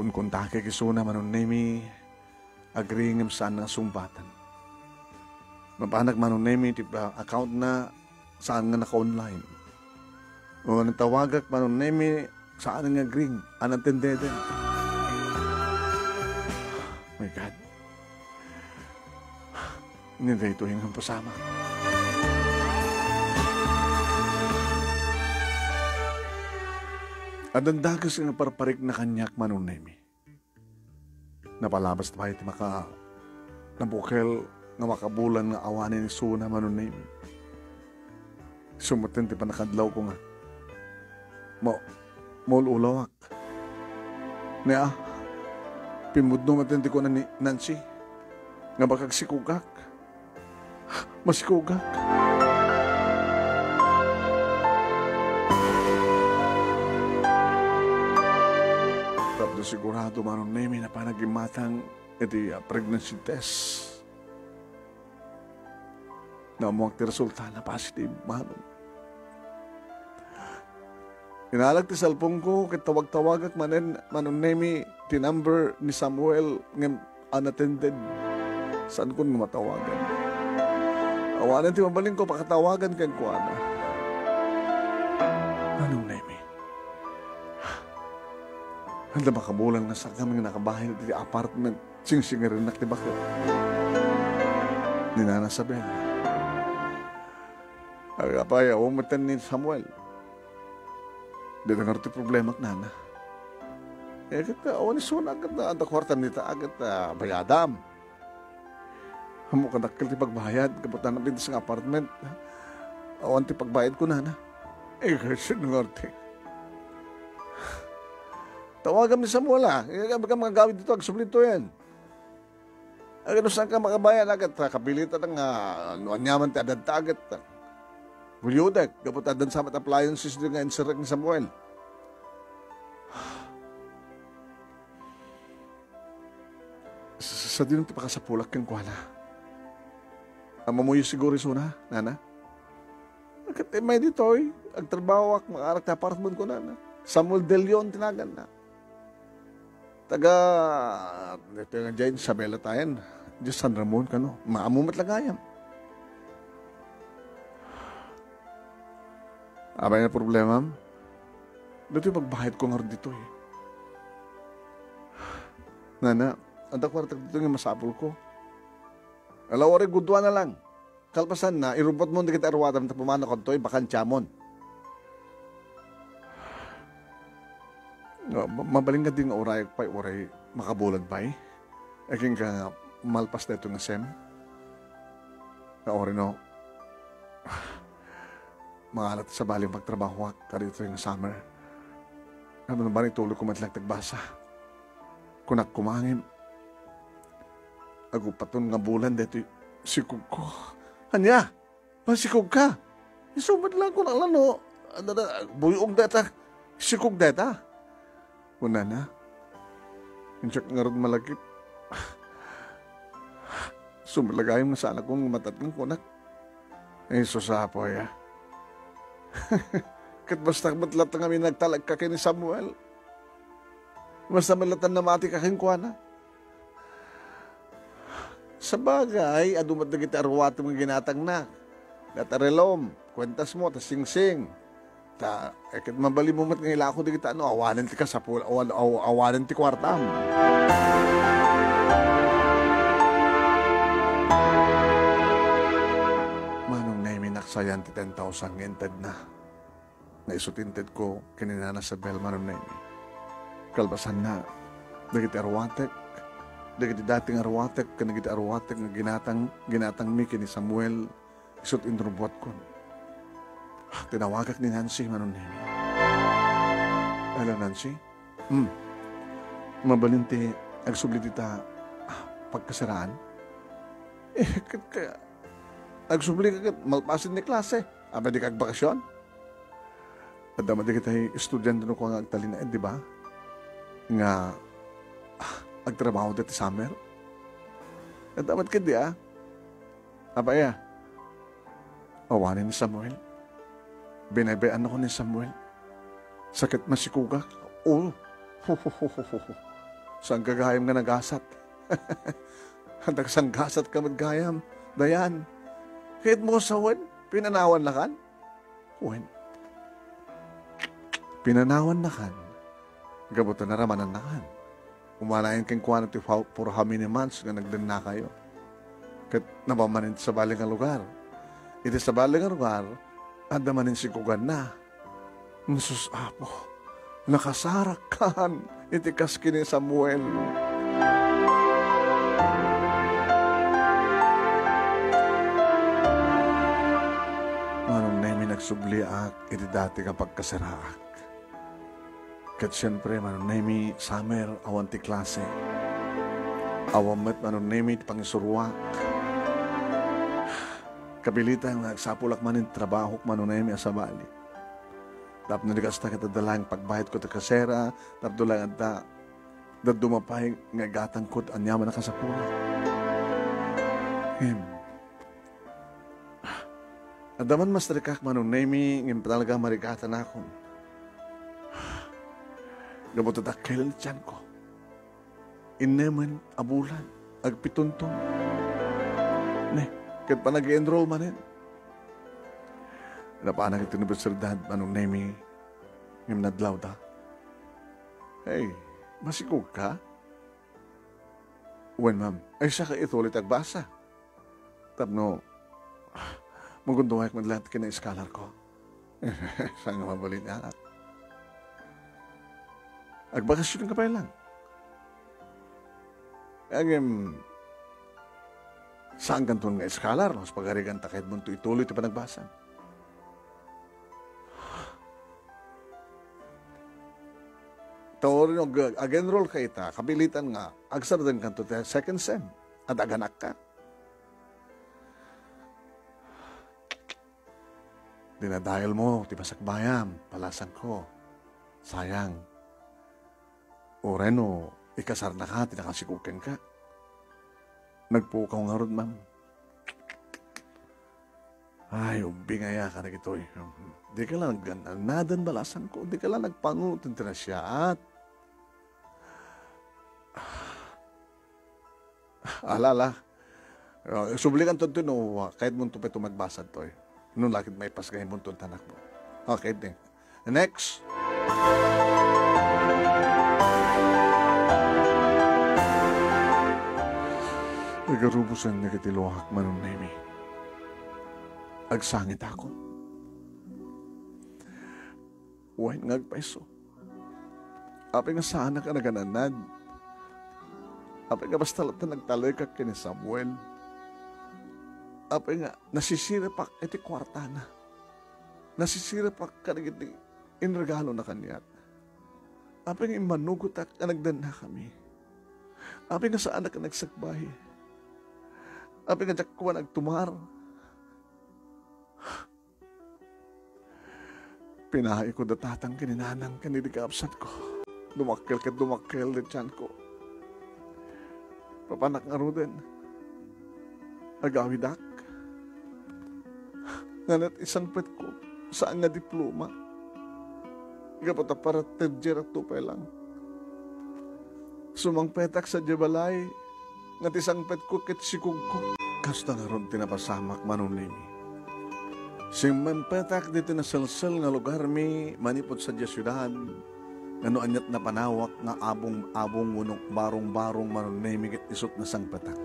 Kung kuntake kisuna manon nemi, agree ngem saan nga sumbatan. Mapanak manon nemi, tipa account na saan nga naka-online. O natawagak manon nemi, saan nga agree, anatendeden. My God. Hindi ito yung pasama. At ang dagas nga parparik na kanyak manon nemi. Napalabas na iti maka nabukel nga makabulan nga awanin ni Suna manon nemi. Sumutin ti panakadlaw ko nga. Maululawak. Niya, pimudno matinti ko na ni Nancy. Nga bakag sikugak. Masikugak. Tapos sigurado manon nemi na panagimatang iti pregnancy test. Na mo ti resulta na positive manon. Inalag ti salpong ko kit tawag-tawagak manon nemi ti number ni Samuel ng unattended. Saan ko matawagan? Awanan ti mabaling ko pakatawagan kay kuana. Manon nemi. Handa makabulang na sa kami nakabahay na ti apartment. Sing-singarin na ti bakit. Ni Nana Sabel. Agapaya, umatan ni Samuel. Di na nga rin problema k Nana. Agad awan ni Suna agad na ang kwartan nita agad bayadam. Hamu ka nakil ti pagbayad kaputan na pintas ng apartment. Awan ti pagbayad ko Nana. Kasi nga rin. Tawagan ni Samuel agad ka mga gawin dito agsublito yan. Agad saan ka makabayan agad kapilitan ng anyaman ti adad ta agad. Buyudek, kapot adan sa appliances din nga insirek ni Samuel. Sa din ti pakasapulak kang kuhala. Amamuyo siguro Suna, Nana? Agad may dito agtrabaho ak makarak na apartment ko Nana. Samuel De Leon tinagan na. Taga, ito nga dyan, Isabela tayan. Diyos San Ramon ka no. Maamumat lagayam. Abay na problema, dito yung pagbahid ko nga dito Nana, ang kwarta dito yung masapol ko. Alawari, gudwa na lang. Kalpasan na, irubot mo hindi kita arwatam na pumana ko ito, bakan tiyamon. Mabaling ka din nga oray makabulan pa Aking ka malpas na ito nga sem. Kaori no, mangalat sa baling pagtrabaho karito yung summer. Ano na ba rin tulog ko matlag tagbasa? Kunak kumangin. Agupaton nga bulan dito sikog ko. Anya? Pasikog ka? Isumad lang ko na lano. Buyong data. Sikog data. Una na. Insak nga rin malagip. Sumalagayong nga sana kong matatang kunak. Ay susapo Kat basta matlat nga kami nagtalag ka kay ni Samuel. Basta malatan na mati kaking kuana. Sa bagay, adumat na kita arwat mong ginatang na. Datarelom, kwentas mo, tas sing-sing. Kat mabali mo mat nga ila ako di kita, awanan ti ka sa pool, awanan ti kwartam. Sayan ti 10,000 ngented na. Naisutinted ko kininana sa Belma rin na ini. Kalbasan na, dagiti arwatek, dagiti dating arwatek, kanagiti arwatek nga ginatang mi kini Samuel, isut inrubuat ko. Tinawagak ni Nancy manon nini. Hello Nancy? Mabalinti, agsubli dita pagkasiraan? Kaya, agsubli ka malpasin ni klase. Aba di kag bakasyon? At dama di kita estudyante no ko nga agtalinain, di ba? Nga agtrabaho dati summer. At damat ka di Aba awanin ni Samuel. Binabayaan ako ni Samuel. Sakit masikuga. Saan kagayam nga nagasat? Handag sang gasat ka magayam. Dayan. Kahit mo sa wen, pinanawan na kan? Wen. Pinanawan na kan. Gabuto na ramanan na kan. Umanayin kang quantity for how many months nga nagdan na kayo. Kahit napamanin sa baling lugar. Iti sa baling lugar, adamanin si Kugan na. Nasus apo, nakasarakan. Iti kaski ni Samuel. Manong nemi nagsubliak, iti dati ka pagkasaraak. Kat siyempre, manong nemi summer, awan ti klase. Awamet manong nemi ti pangisuruak. Kabilitan nagsapulak manin trabaho manong nemi asabali. Tap na dikas ta kita dalang pagbayad ko ta kasera, tap dulang anta, dad dumapay nga gatang ko anyaman na kasapula. Adaman mas rikak manong nemi, ngim talaga marikata na akong. Gabuto ta kailan tiyan ko. Ineman abulan, agpituntong. Ne, kahit pa nag-enroll manin. Napaanang ito universidad, manong nemi, ngim nadlaw ta. Hey, masikog ka? Uwan, ma'am, ay siya ka ito ulit agbasa. Tapno, magunduhay kong lahat ka na iskalar ko. Saan nga mabalin na anak? Agbakasyon ka pa lang. Agim, saan kanton nga iskalar? Mas pagarigan ta kahit mo ituloy ito pa nagbasa. Tawarin og ag-enroll ka ita, kabilitan nga, agsar din kanto ta second sem, at aganak ka. Dinadahil mo, tipasakbayam, palasan ko. Sayang. O reno, ikasar na ka, tinakasikukin ka. Nagpukaw nga ron, ma'am. Ay, ubingaya ka na gito'y. Di ka lang nadan balasan ko. Di ka lang nagpangutin na siya at alala. Sublikan to no, kahit mo ito pa ito magbasad to eh. Nung lakit may pasgahin mo ito tanak mo. Okay, din. Next. Nagarubusan na kitiluhak manong nemi. Agsangit ako. Huwag ngagpaiso. Apay nga sana ka nagananad. Apay nga basta lang nagtaloy ka kini Samuel. Apay nga nasisira pa iti kwarta na. Nasisira pa ka iti inregalo na kanya. Apay nga imanugot ka nagdan na kami. Apay nga saan ka nagsakbahi. Apay nga jakwa nagtumar. Pinahay ko datatang kininanang kanidikapsat ko. Dumakkel din tiyan ko. Papanak nga ro din. Agawidak. Nganat isang pet ko. Saan nga diploma. Gapata para terjera to pa lang. Sumang petak sa jabalay. Ngat isang pet ko kit sikog ko. Kasta nga ron tinapasamak manunimi. Simman petak dito na sel-sel nga lugar mi manipot sa syudad. Ngano anyat na panawak nga abong munong barong-barong manunemi ket isot na sang petak.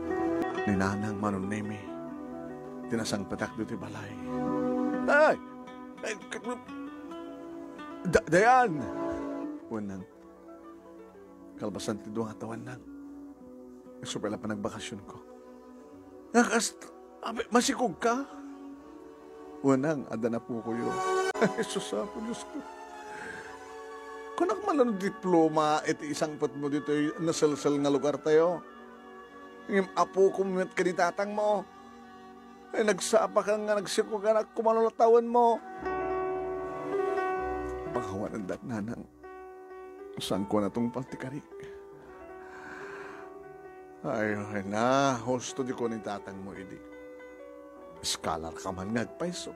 Ninanang manunemi. Tinasang petak dito balay. Ay! Dayan! Unang. Kalbasan ti duwang atawan nang. Supela pa nagbakasyon ko. Masikog ka? Unang, ada na po ko yun. Ay, susapo, Diyos ko. Kung nakamalan ng diploma, iti isang pot mo dito, nasal-sal nga lugar tayo. Yung apo kumit ka ni tatang mo. Ay, nagsapa ka nga, nagsiko ka na, kumalulatawan mo. Pakawan ang nanang. Saan ko na itong paltikarik? Ay, na, hosto di ko ni tatang mo, idi. Scholar ka man ngagpaiso.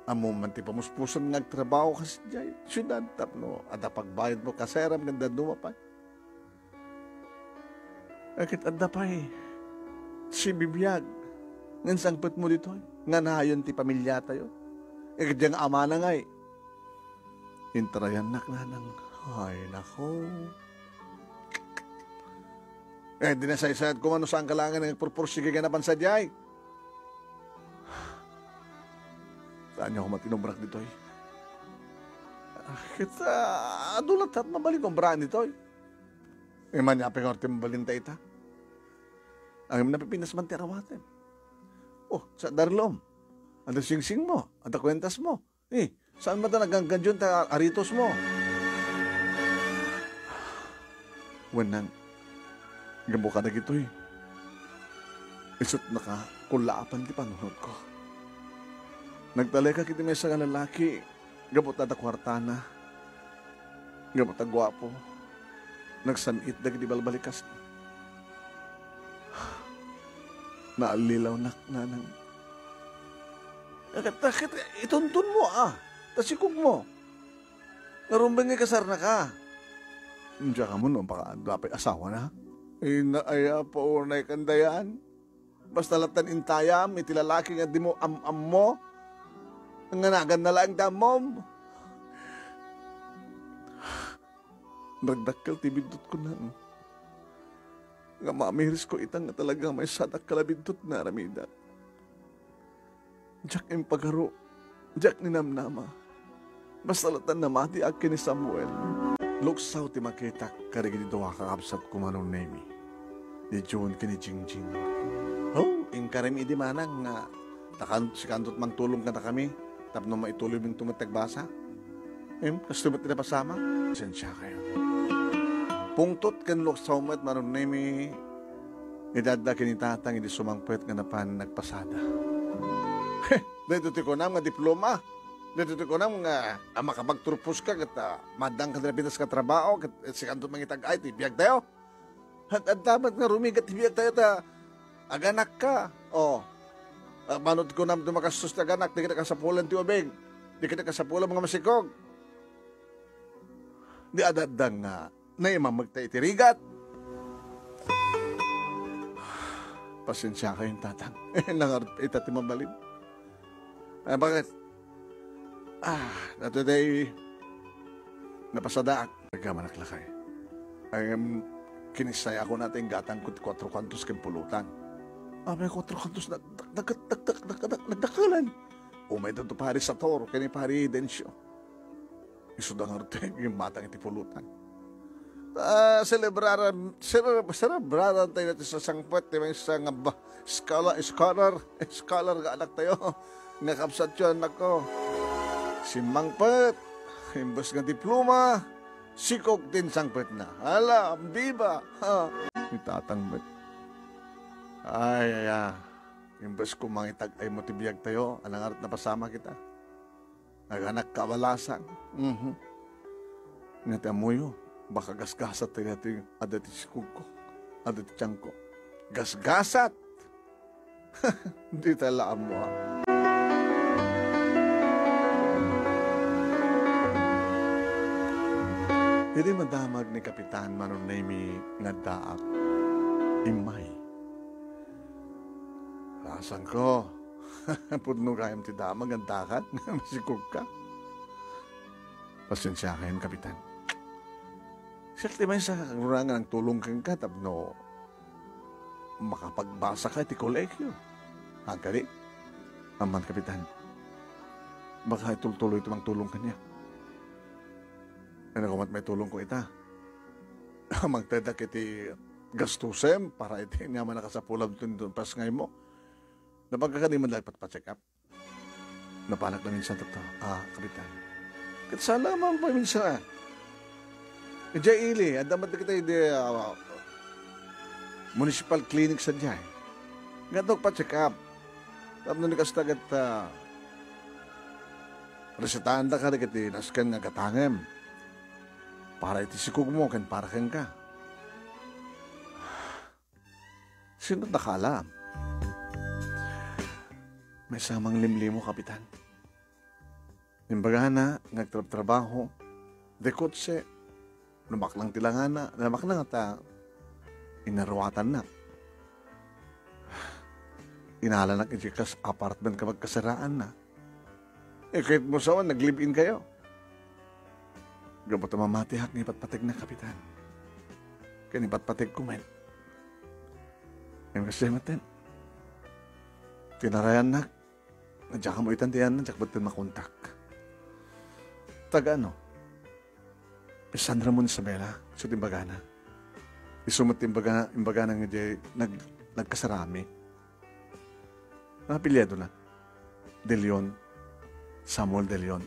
Amo man ti pamuspuson ngagtrabaho kasi dyan. Siyudad tapno. At pagbayad mo kaseram ganda dumapay. Akit adda pa si bibiyag. Ngan sangpet mo dito nga nahayon ti pamilya tayo. Akit diyang ama na ngay. Intrayan nak na ng, ay nako. Di na saysad kung ano saan kalangan ng purpursige ganapan sa diyay. Saan niyo ako matinumbrak dito Kita adulat at mabalik kong braan dito man niya pengorte mabalinta ita. Ang napipinas man ti arawatin. Sa darlom. Ada sing-sing mo. Ada kwentas mo. Saan ba ta naganggadyon ta aritos mo? Wanan. Gabo ka na gito Isot nakakulaapan ti panunod ko. Nagtalay ka kiti may sa lalaki. Gabot na kwartana. Gabot na gwapo. Nagsanit na kiti balbalikas na. Naalilaw na nang. Ituntun mo Tasikog mo. Narumbang nga kasar na ka. Diyan ka mo nung baka dapat asawa na. Inaaya po na ikandayan. Basta latan intayam, itilalaki nga di mo am mo. Ang nganagan na lang damom. Nagdakkel tibidot ko na. Nga mamiris ko itang nga talaga may sadak kalabidot na ramida. Diyak yung pagaro. Diyak ni namnama. Basta latan na mati akin ni Samuel. Luksaw ti makita karigi dito kakabsat kumanong nemi. Di June kini Jingjing. Inkarami di manang nga si kantot mang tulong ka na kami. Tapno maituloy mong tumatagbasa. Kastumat na pasama. Sensya kayo. Pungtot kan luksaw mo at manong nemi. Idadda kinitatang hindi sumangpet nga napan nagpasada. Dito ti ko na nga diploma. Dito ti ko na nga makapagturpos ka kat madang ka na pinas ka trabaho kat si kantot mangitag-ay ti biyag tayo. At dapat nga rumigat ti biyag tayo aganak ka. Manod ko na dumakastos na aganak di kita kasapulan ti ubing. Di kita kasapulan mga masikog. Di adadang nga na imamagta itirigat. Pasensya kayong tatang. Nangarap itati mabalin. Bakit? Nato day napasadaak. Nagkamanaklakay. Kinisay ako natin gatang 4 kantos kin pulutan. May 4 kantos nagdakalan. Umay dito pari sa toro, kani pari densyo. Isudang arte yung matang iti pulutan. Celebraran tayo natin sa sangpet, may isang scholar ga anak tayo. Nakapsat yun, ako. Si Mangpet, imbas nga diploma, sikog din sangpet na. Hala, biba. Itatangpet. Ay. Imbas ko mangitag ay motibiyag tayo, anang arat na pasama kita. Naganak kawalasang. Ngati amoyo, baka gasgasat tayo natin adati sikog ko, adati tiyang ko. Gasgasat! Hindi talaan mo Hindi madamag ni Kapitan Manonemi nga daak. Imay. Rasan ko. Pudno kayam ti damag ang dakat. Masikog ka. Pasensya kayo, Kapitan. Siyempre may sa kakurangan ng tulong kang katabno. Makapagbasa ka ti kolekyo. Hagkali. Aman, Kapitan. Baka ituloy ito mang tulong kanya. Ano kumat may tulong ko ita. Magtadak iti gastusem para iti naman nakasapulam doon pas ngay mo. Napagkakaniman lang pa-check up. Napanak na minsan ito. Kapitan. Kaya sana man pa minsan. Diya ili, adamat na kita iti municipal clinic sa diya. Gatok pa-check up. Tapos na nikastagat resetahan da ka na kiti naskan nga katangem. Para iti sikog mo, kan para kang ka. Sino nakaalam? May samang limlimo, Kapitan. Imbaga na, nagtrabaho, dekotse, lumaklang tilangana, lumaklang ata, Inaruatan na. Inalanak ikas apartment kapag kasaraan na. Kahit mo sawan, nag-live-in kayo. Gabot na mamatihak ni patpatig na kapitan. Kaya ni patpatig kumain. Yung kasi matin. Tinarayan na. Nadya ka mo itantiyan na, ba't din makontak. Taga ano? Sandra mo ni Isabela, sa timbagana. Isumot timbagana nga di nagkasarami. Napilyado na. De Leon. Samuel De Leon.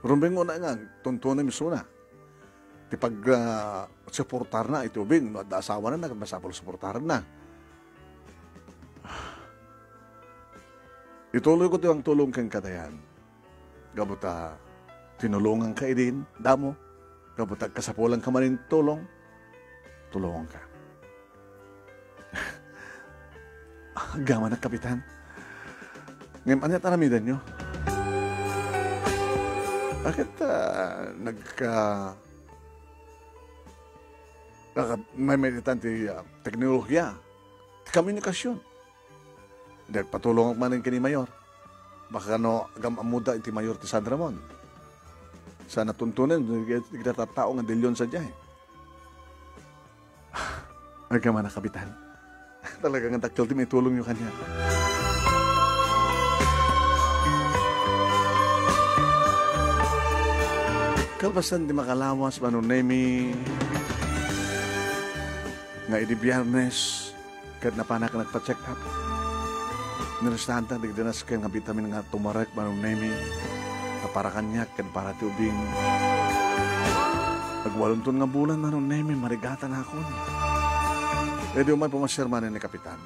Rumbeng mo na nga, tuntunan miso na. Di pag supportar na, itubing, asawa na, nagmasapol supportar na. Ituloy ko ang tulong kang katayan. Gabuta, tinulungan ka din, damo. Gabuta, kasapulan ka manin tulong, tulungan ka. Gama na, Kapitan. Ngayon, ano yung tanamidan nyo? Bakit may meditante teknolohiya, komunikasyon. Nagpatulong man ni Mayor. Baka agam amuda iti Mayor ti San Ramon. Sa natuntunan, nagtatatao nga dilyon sa diyan. Agam na, Kapitan. Talagang ang taktil ti may tulong nyo kanya. Kalbasan di makalawas manunemi nga idi Biyernes kahit napanak nagpa-check up. Nirestanta digdanas kaya nga vitamin nga tumarek manunemi na para kanyak kan para tubing. Pagwalunton nga bulan manunemi marigatan ako ni. E di umay pumasirmanin ni Kapitan.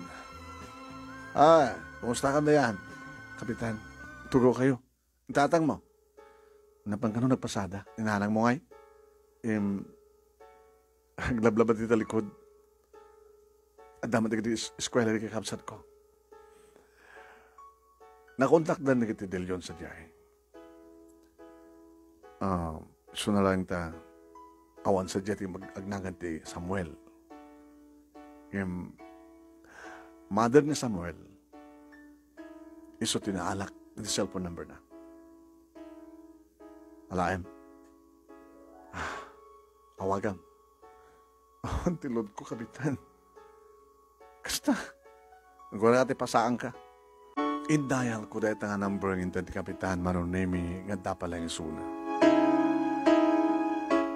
Kumusta ka na yan? Kapitan, tugo kayo. Tatang mo. Napang nagpasada. Inahanang mo ngay. Aglablabad dito likod. At damat di eskwela di kakabsat ko. Nakontak dan na kita Del Leon sa diyahe. So na lang ta awan sa diyahe agnagan ti Samuel. Mother ni Samuel iso tinaalak di cellphone number na. Alaem. Awagan. Ang tilod ko, Kapitan. Kasta. Nagwala ati pasaan ka. Indayal ko dahil nga number ng intanti Kapitan Manunemi nga dapala yung suna.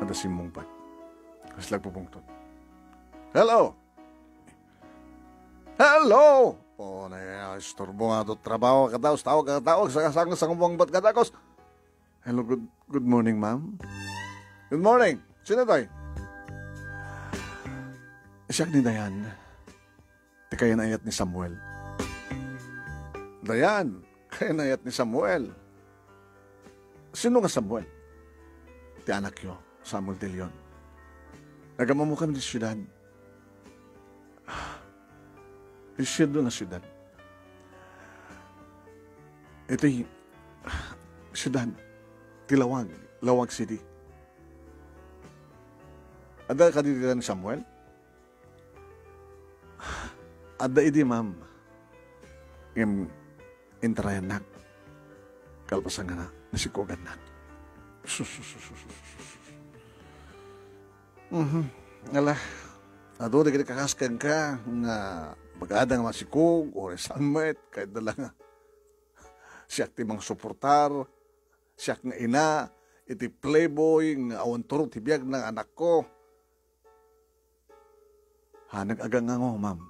Adasim mong pat. Kasi lagpupungtod. Hello! Hello! Istorbo nga doon trabaho kataos, tawag, sa kumbuang ba't katakos. Hello, good morning, ma'am. Good morning. Sino tayo? Siyak ni Dayan. Di kaya naayat ni Samuel. Dayan, kaya naayat ni Samuel. Sino nga Samuel? Ti anak yo, Samuel De Leon. Nagama mo kami di siyudad. Di siyudad na siyudad. Ito'y siyudad. Lawag City. Ada ka dito ni Samuel? Ada idi, ma'am. Intarayan nak. Kalpasan nga na. Nasikogan nak. Alah. Ato, di ka kakaskan ka nga bagadang masikog o resalmet kahit na lang siyak ti mga suportar. Siyak nga ina, iti playboy, nga awan turo, tibiyag ng anak ko. Nag-agang nga ngo, ma'am.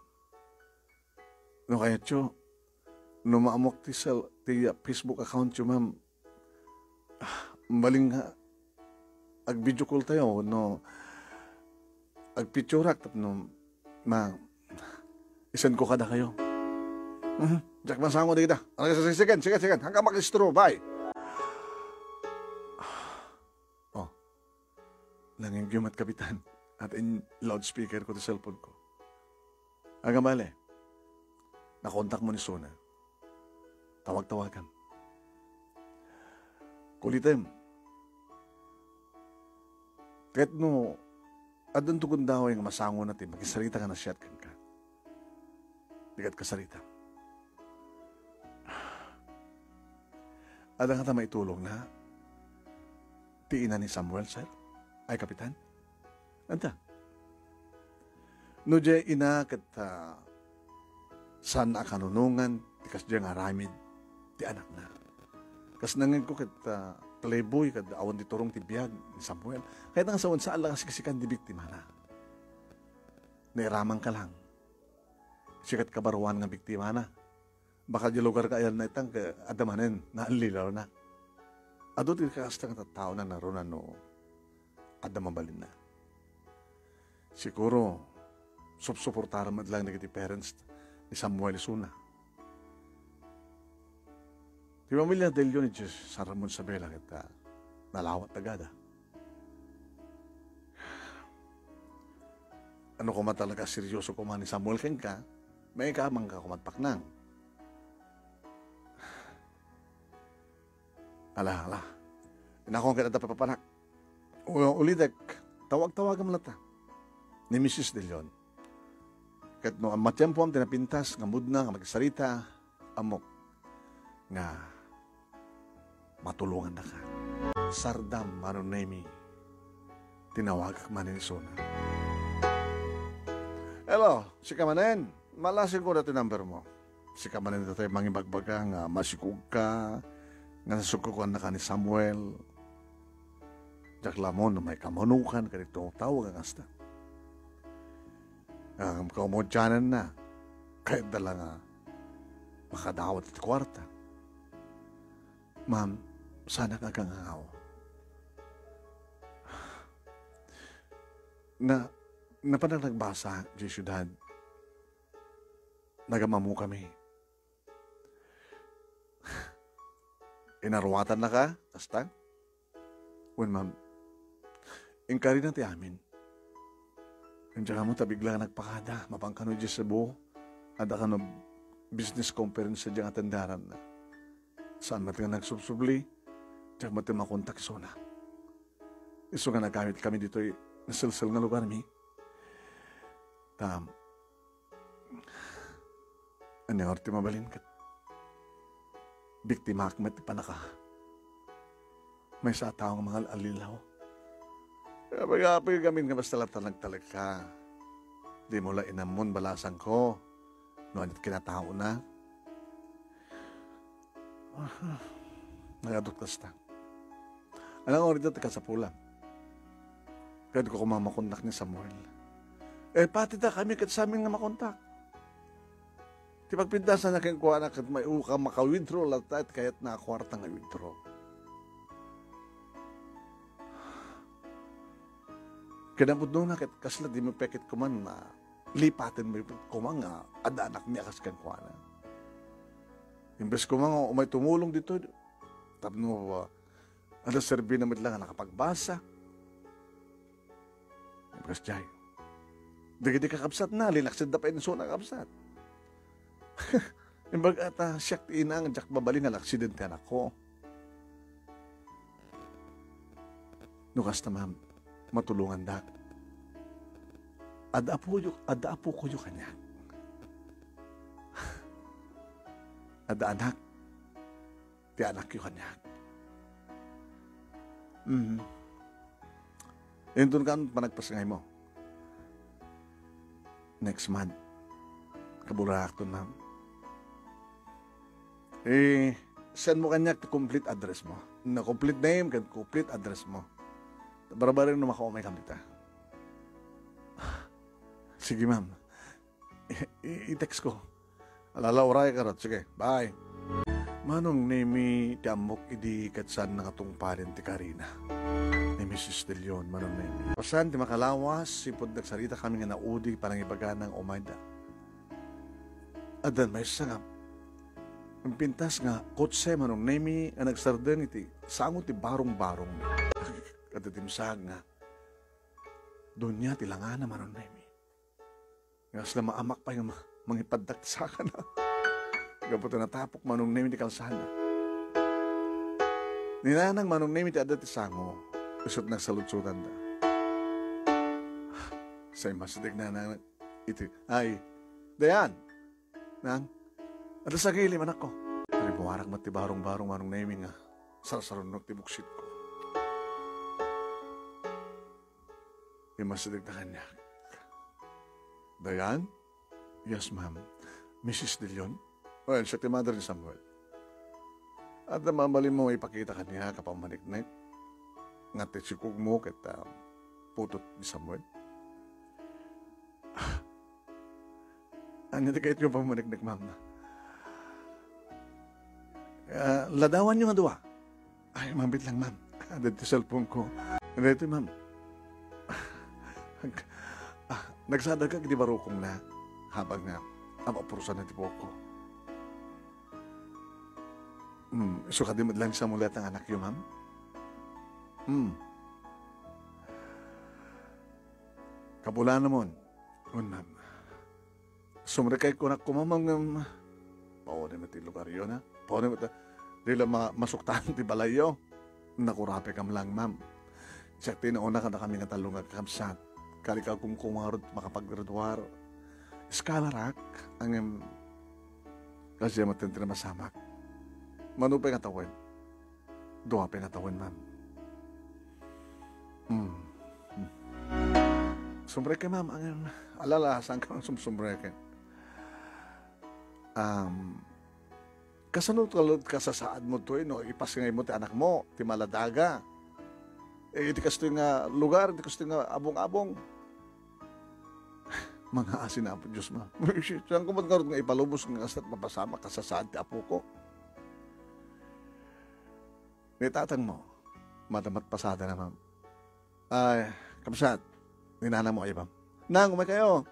No kaya tiyo, no maamok ti Facebook account tiyo, ma'am. Maling nga, ag-video call tayo, no, ag-picturak, no, isan ko kada kayo. Jack, masango dito. Sige, hanggang mag-istro, bye. Langing gyumat, Kapitan, at in loudspeaker ko sa cellphone ko. Agamale, nakontak mo ni Sona. Tawag-tawagan. Kulitem. Kahit no, At doon tukon daw yung masango natin, magkisarita ka na siyat ka. Digat kasarita. Ada nga ta maitulong na tiinan ni Samuel, sir? Ay, kapitan? Anta? No jay ina kat san akanunungan, tikas jay nga ramid, ti anak na. Kas nangin ko kat playboy, kat awan di turong tibiyag ni Samuel. Kaya nga sa unsa ala kasi kan di biktima na. Nairaman ka lang. Sikat kabaruan nga biktima na. Baka di lugar ka ayan na itang adamanin na alilaw na. Ado ti kakasta nga tao na naroon no adamabalin na. Siguro, suportaran man lang nagiti parents ni Samuel Isuna. Di pamilya Delio ni Diyos sa Ramon Sabela kita nalawat agad. Ano ko man talaga seryoso ko man ni Samuel ka, may kamang ka kumadpak nang. Ala. Inakong kita papapanak. Ulidak, tawag-tawagan mo ta ni Mrs. De Leon. Kat no, ang matyempo ang tinapintas, nga mudna, nga magsalita, amok, nga matulungan na ka. Sardam, manunemi, tinawag man ni Sona. Hello, si Kamanen, malasin ko na ito number mo. Si Kamanen ito tayo mangibagbaga, nga masikug ka, nga nasukukuan na ka ni Samuel. Jak lamon na may kamanukan, kanito tawag ang asta. Ang kaumodyanan na, kahit dala nga, makadawat at kwarta. Ma'am, sana ka kang hangaw. Na parang nagbasa, di syudad, nagamamu kami. Inarwatan na ka, asta? When ma'am, ingkari na ti amin. Nandiyan mo tabigla nagpakada, mapangkano di sa buo, ada ka no business conference sa diyang atendaran na. Saan mati nga nagsubsubli, diyan mati makontak Sona. Iso nga nagamit kami dito nasilsil nga lugar mi. Ano orti mabalin ka? Biktima akmet panaka. May sa taong mga alilaw. Kapag gamin nga basta talag ka. Di mo la inamon balasan ko. Noon at kinatao na. Nagaduktas ta. Alam ko rito ka sa pulang. Kaya ko kumamakontak ni Samuel. Pati ta kami kat sa amin nga makontak. Di pagpintasan na kayong kuha na kat may uka maka-withdraw lahat kaya't nakakwarta nga withdraw. Kinabot doon na kasla di mo pekit kuman na lipatin mo kumang nga ada anak niya kas kan kuha na. Imbes kumang umay tumulong dito, tapos mo ada serbi na lang nakapagbasa. Imbes jay. Di kakabsat na, linaksid na pa so nakabsat. Imbag ata siyak inang jak babaling nga aksidente anak ko. Nukas na ma'am, matulungan da. Ada apo ko yung kanya. Ada anak. Ti anak yung kanya. Yun doon ka panagpasangay mo. Next month. Kaburak to ma'am. Send mo kanya complete address mo. Na complete name, complete address mo. Barabarin na makaumay kami ta. Sige ma'am. I-text ko. Alala oray karot. Sige, bye. Manong nemi ti amok idi katsan nga tong paren ti Karina. Ni Mrs. De Leon, manong nemi. Pasan ti makalawas, sipod nagsarita kami nga naudi parang ibaga ng umayda. Adan may sangap. Ang pintas nga, kotse manong nemi ang nagsarden iti sango ti barong-barong. Katatimsag nga, doon niya tilangan na manong nemi. Nga sila maamak pa yung mangipadak sa ka na. Kaputo natapok manong nemi ti kalsana. Ninanang manong nemi ti adat ti sango, usot nagsalutsutan da. Sa imasdig na iti. Ay, Dayan. Nang, at sa gili man ako. Ari buwarak mati barong-barong manong naming nga. Sarasarunok ti buksit ko. Imasdig na kanya. Dayan? Yes, ma'am. Mrs. De Leon? Well, siya ti mother ni Samuel. At namamali mo ipakita kanya kapamaniknik. Nga titsikog mo kita putot ni Samuel. Ano di kahit yung pamaniknik, ma'am? Ladawan nyo nga duwa. Ay, mambit lang, ma'am. Dito cellphone ko. Dito, ma'am. Nagsadag ka, di barukong na. Habang nga, amapurusan na tipo ko. So, kadimod lang sa mulat ng anak yun, ma'am? Kapulaan naman. Ma'am. Sumrekay ko na kumamang paone mo ti lugar yun, ha? Paone mo ti dila masuktan ti balayo. Nakurape kam lang, ma'am. Siya tinauna ka na kami nga talungan kamsat. Kali ka kumkumarot makapaggraduar. Skalarak ang kasi matinti na masamak. Manupay nga tawin. Duwapay nga tawin, ma'am. Sumbreke, ma'am. Ang alalasan ka ng sumbreke. Kasanod ka sa saad mo to, no? Ipasingay mo ti anak mo, ti Maladaga. Di kasto nga lugar, di kasto nga abong-abong. Mga asin na po, Diyos, ma. Siyang kumatkarot nga ipalubos nga asat mapasama ka sa saad ti apo ko. May tatang mo, madamat pasada na, ma'am. Ay, kapsat, ninana mo ay, ma'am. Nang, umay kayo.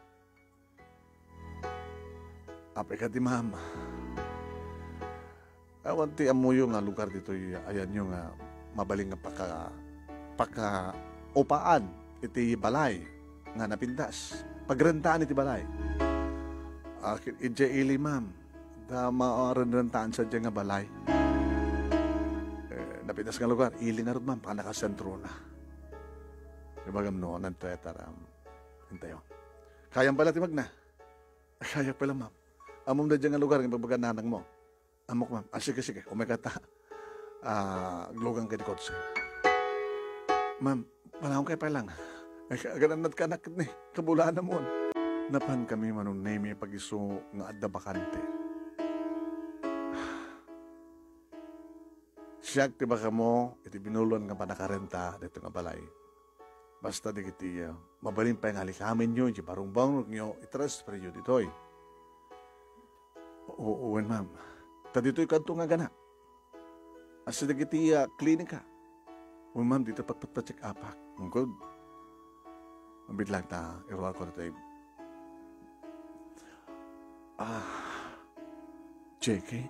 Apay ka di, ma'am. Awan ti amuyo nga lugar dito, ayan yung mabaling nga paka-upaan iti balay nga napindas. Pagrentaan iti balay. Idya ili, ma'am. Da maarenrentaan sa dyan nga balay. Napindas nga lugar, ili na rin, ma'am. Panakasentro na. Ibagam noon, nantuetaram. Hintayo. Kayang pala timag na. Kaya pala, ma'am. Amom na dyan nga lugar, yung babagan nanang mo. Amok, ma'am. Sige. Umekata. Glogang kay Dikotse. Ma'am, panahon kayo pa lang. Gananat ka nakit ni. Kabulaan na mo. Napan kami manong name pag-iso nga adda bakante. Siyak ti baka mo, iti binulon nga panakarenta dito nga balay. Basta di kiti, mabalin pa yung halikamin nyo, yung barong-barong nyo, itransfer nyo ditoy. Oo, ma'am. Ta dito'y kanto nga gana. Asa di kiti klinika. O ma'am, dito patpat-check apak. Good. Mabit lang ta, iruwa ko na tayo. Cheque?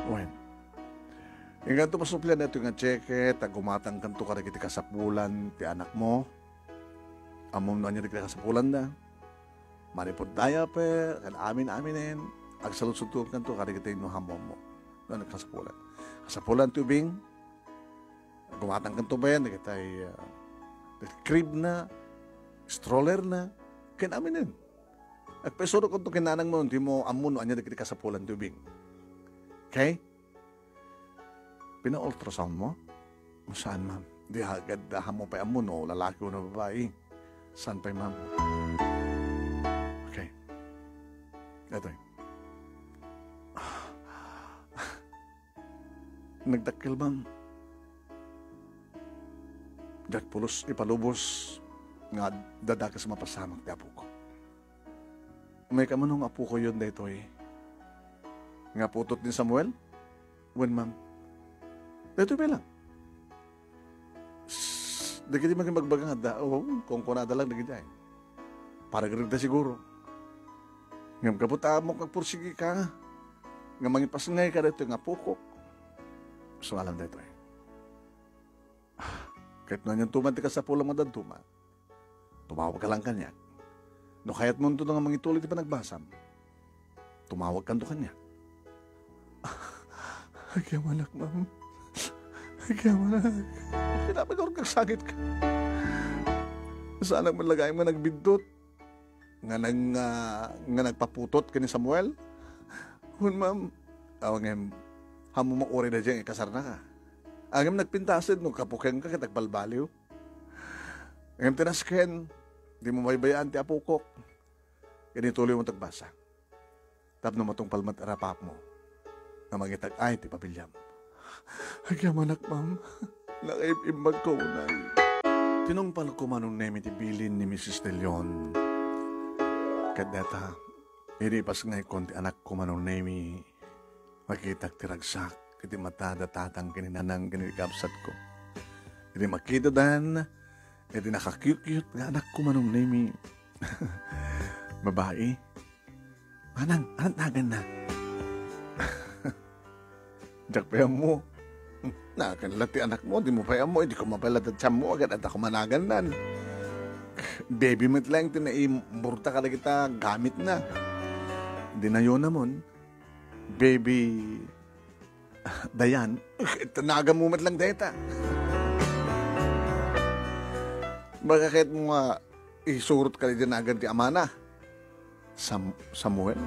Wen. Yung ganito masuplan na ito yung cheque, tagumatang kanto ka na kiti kasapulan, ti anak mo. Amom na niya di kasapulan na. Manipod daya pe, kan amin-aminin. Agsalut-sutukan kanto ka na kiti yung hamom mo. Ano kasapulan? Kasapulan tubing, gumatang kanto ba yan, kitay crib na, stroller na, kinamin yun. At pesoro kung itong kinanang mo, hindi mo amuno, anya na ka sa pulang tubig. Okay? Pina-ultrasound mo? Saan, ma'am? Di agad mo pa amuno, lalaki o na babae. Saan pa, ma'am? Okay. Ito yun. Nagdakil, ma'am. Dakpulos, ipalubos, nga dadaka sa mapasamang ti apo ko. May kamanong apo ko yun dito eh. Nga putot ni Samuel? When, ma'am? Dito ba lang? Dagiti maging magbagang hada. Kung kunada lang dagiti ay. Para ganun siguro. Ngam kaputa mo kagpursigi ka. Nga mangipasangay ka dito nga apo ko. So alam dito eh. Kahit na niyang tumanti ka sa pulang madaduma, tumawag ka lang kanya. No kaya't mo ito nga mangituloy di pa nagbasam, tumawag ka kanya. Agyamalak, ma'am. Agyamalak. Kinapagawag kang sakit ka. Saan ang malagay mo nagbindot? nga nagpaputot kani Samuel. Hun ma'am, awang hamo mo ori na dyan, ikasar na ka. Angam nagpintasid, no, kapukeng ka, kitagbalbaliw. Angam tinasken, di mo baybayaan ti apukok. Ganituloy mo tagbasa. Tapno mo tong palmat arapap mo, na magitag ay ti pabilyam. Hagyam anak, ma'am, nakaibag ko unay. Tinungpal ko manong nemi ti bilin ni Mrs. De Leon. Kadeta, iripas ngay konti anak ko manong nemi, makitag tiragsak, iti matada tatang kininanang kinikapsat ko. Iti makita dan, iti nakakyut-kyut nga anak ko manong nemi. Babae, manang, anong nagan na? Diyak payam mo. Nakanlati anak mo, di mo payam mo, di ko mapalatad siya mo, agad at ako managan nan. Baby mo't lang, tinaimurta ka na kita, gamit na. Hindi na yun naman. Baby Dayan, tanaga mo mat lang deta. Bakit mo nga isurot ka rin agad ti amana? Samuel?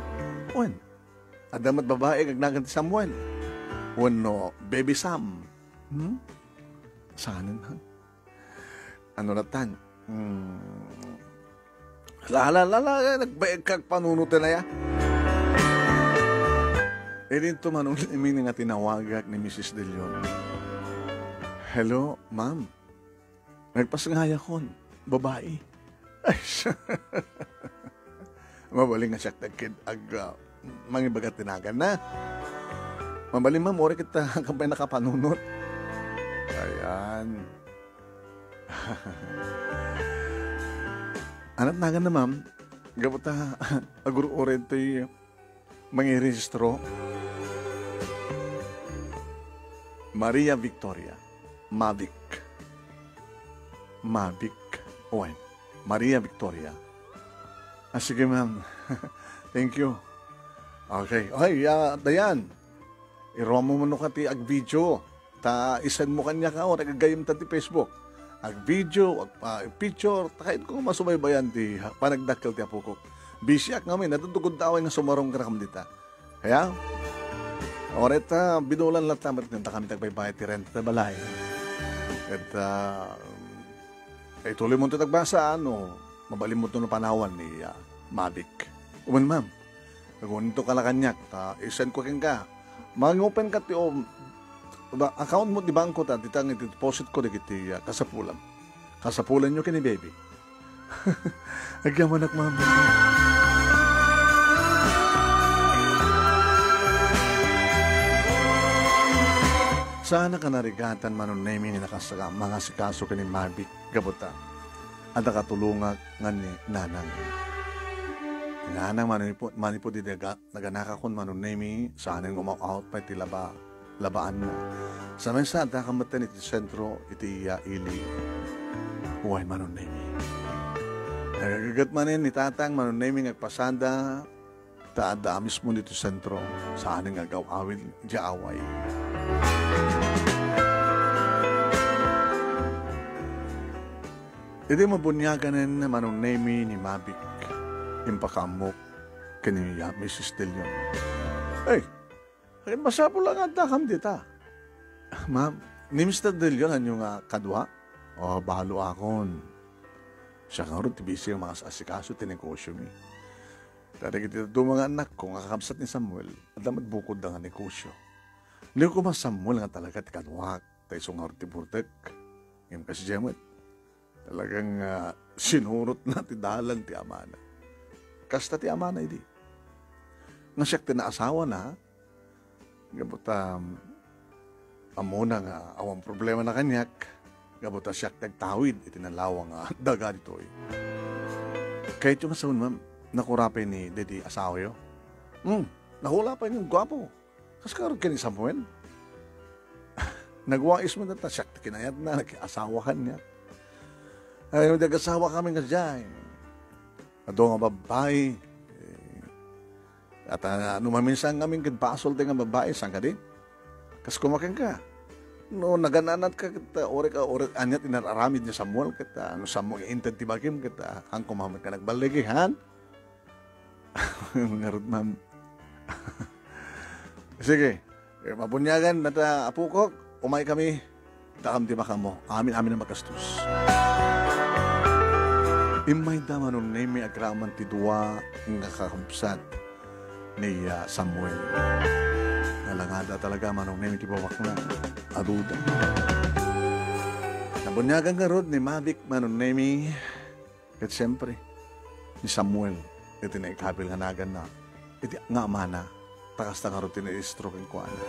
Wen? Adamat babae kagnagan ti Samuel? Wen no, baby Sam? Saanin ha? Ano na tan? Nagbayag kag panunutin na ya. E dito manong iming nga tinawagak ni Mrs. De Leon. Hello, ma'am. Nagpasangaya kon, babae. Ay, mabaling nga siya tagkid mangibagat tinagan na. Mabaling ma'am, ori kita kapay nakapanunot. Ayan. Anak nagan na ma'am, gabot ta aguro ori ito'y mangirehistro. Maria Victoria Mavic. Owen. Maria Victoria. Sige ma'am. Thank you. Okay. Ay, Dayan. Iromo mo no ka ti ag video. Ta isan mo kanya ka o nagagayim ta ti Facebook. Ag video, ag picture, takait ko masubaybayan ti panagdakkel ti apukok. Bisyak ngamin, natutugod taway nga sumarong karakam dita. Kaya, oret binulan lang tamat nita kami tagbaybayad ti rent na balay. At tuloy mo ito tagbasa, mabalim mo ito ng panawan ni Mavic. Uman ma'am, nagunin ito kalakanyak, isend ko keng ka. Mag-open ka ti account mo di bangko ta, titang iti-deposit ko di kasapulan. Kasapulan nyo kini baby. Agyaman ak ma'am. Sana ka narigatan manon nemi ni nakasaka mga sikaso kini Mavic gabuta. Ada katulungak nga ni nanang. Nanang manipo di naganakakon manon nemi sana nga out pa iti labaan mo. Sa mensa ada kamatan iti sentro iti ili. Huway manon nemi. Nagagagat manin ni tatang manon nemi ngagpasanda taada mismo dito sentro sana nga gawawin di away. Iti mabunyagan na manong nemi ni Mavic impakamok kaniya Mrs. De Leon. Ay, masapo lang ang takam dita. Ma'am, ni Mr. De Leon anyo nga kadwa? O, bahalo akon. Siya nga rin tibisi ang mga asikaso tinegosyo mi. Tara kita ito mga anak ko nga kakabsat ni Samuel at damat bukod na nga negosyo. Hindi ko mas Samuel nga talaga ti kadwak tayo nga rin tiburtek. Ngayon kasi Jemet. Talagang sinurot na ti dalan ti amana. Kasta ti amana hindi. Nga siya tinaasawa na, gabuta amuna nga awang problema na kanyak, gabuta siya tagtawid itinalawa nga daga dito eh. Kahit yung masaun ma'am, nakurapay ni Dedi asawa yo. Nahula pa yung gwapo. Kas karoon ka ni Samuel. Nagwais mo na ta siya kinayat na, nag-asawahan niya. Ay, nag-asawa kami nga dyan. Ado nga babae. At maminsan kami kagpasol din nga babae. Saan ka din? Kas kumakin ka. No, nagananat ka kita. Ore anyat inararamid niya Samuel kita. Ano sa mong intad tibagim kita. Ang kumamit ka nagbaligihan. Ngarod, ma'am. Sige, mabunyagan na ta apukok, umay kami, takam di baka mo, amin-amin na makastos. Imay daman nun na may agraman ti duwa nga kakabsat ni Samuel. Nalangada talaga manong na may tibawak na aduda. Nabunyagan nga rod ni Mavik manon na may kat siyempre ni Samuel iti na ikabil nga nagan na iti nga amana takas na karot tinaistroke ko ana.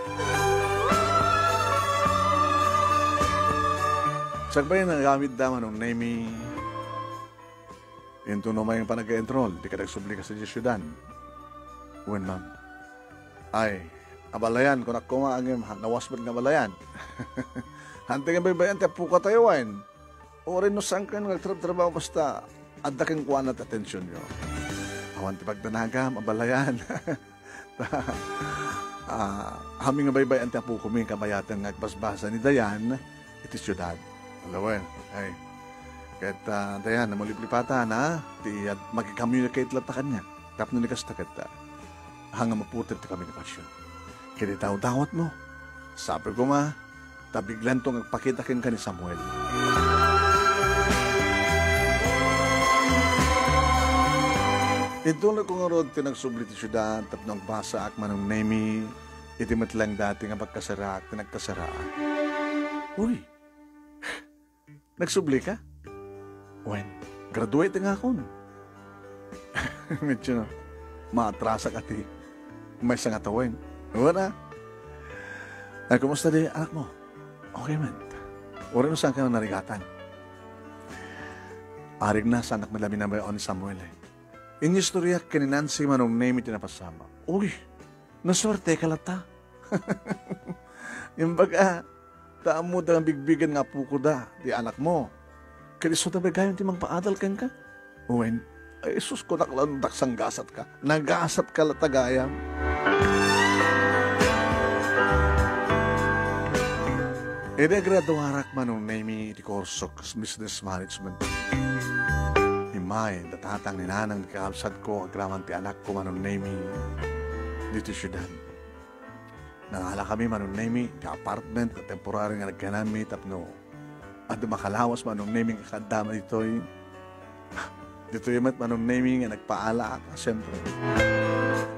Sagbay na gamit daman nung name into no may panag-enroll, di ka nagsubli ka sa syudan. When ma'am, ay, abalayan, kung ako maangim, nawasbad nga abalayan. Hanting ang baybayan, tiyapu ka tayo, wain. O rin no saan ka nagtrabaho, basta adaking kuwan at atensyon nyo. Awan ti pagdanagam, abalayan. Haming nga baybayan, tiyapu kuming kabayatan nga basbasa ni Dayan, iti syudad. Alawan, ay, kahit Dayan, namulip-lipata na, mag-communicate lang ta kanya. Tap na nikas takat hanggang maputir ti komunikasyon. Kaya tawat mo. Sabi ko ma, tabiglan tong nagpakitakin ka ni Samuel. Ito na kong arod tinagsubli ti syudad, tap nang basa ak manong nemi, itimat lang dati nga pagkasarak, tinagkasarak. Uy, nagsubli ka? When, graduate nga ako. Medyo maatrasa ka ti. May isang atawin. Wala. Ay, kumusta di anak mo? Okay man. Wala no saan ka narigatan. Arig na sa anak malami na bayon ni Samuel eh. Inyong istorya kininansi manong name itinapasama. Uy, naswerte ka lata. Yung baga, taamo da ang bigbigan nga po ko da, di anak mo. Kaliso na ba gayon ti magpaadal kan ka? Uwen, ay sus ko naklandak sang gasat ka. Nagasat ka latagayam. Ede graduarak manong name iti korsok business management. Himay, datatang ninanang kakabsat ko agraman ti anak ko manong name dito syudad. Nangala kami manong name ti apartment na temporary nga nagkanami tapno. At makalawas manong naming kakadama dito'y mat manong naming nga nagpaala ka, siyempre.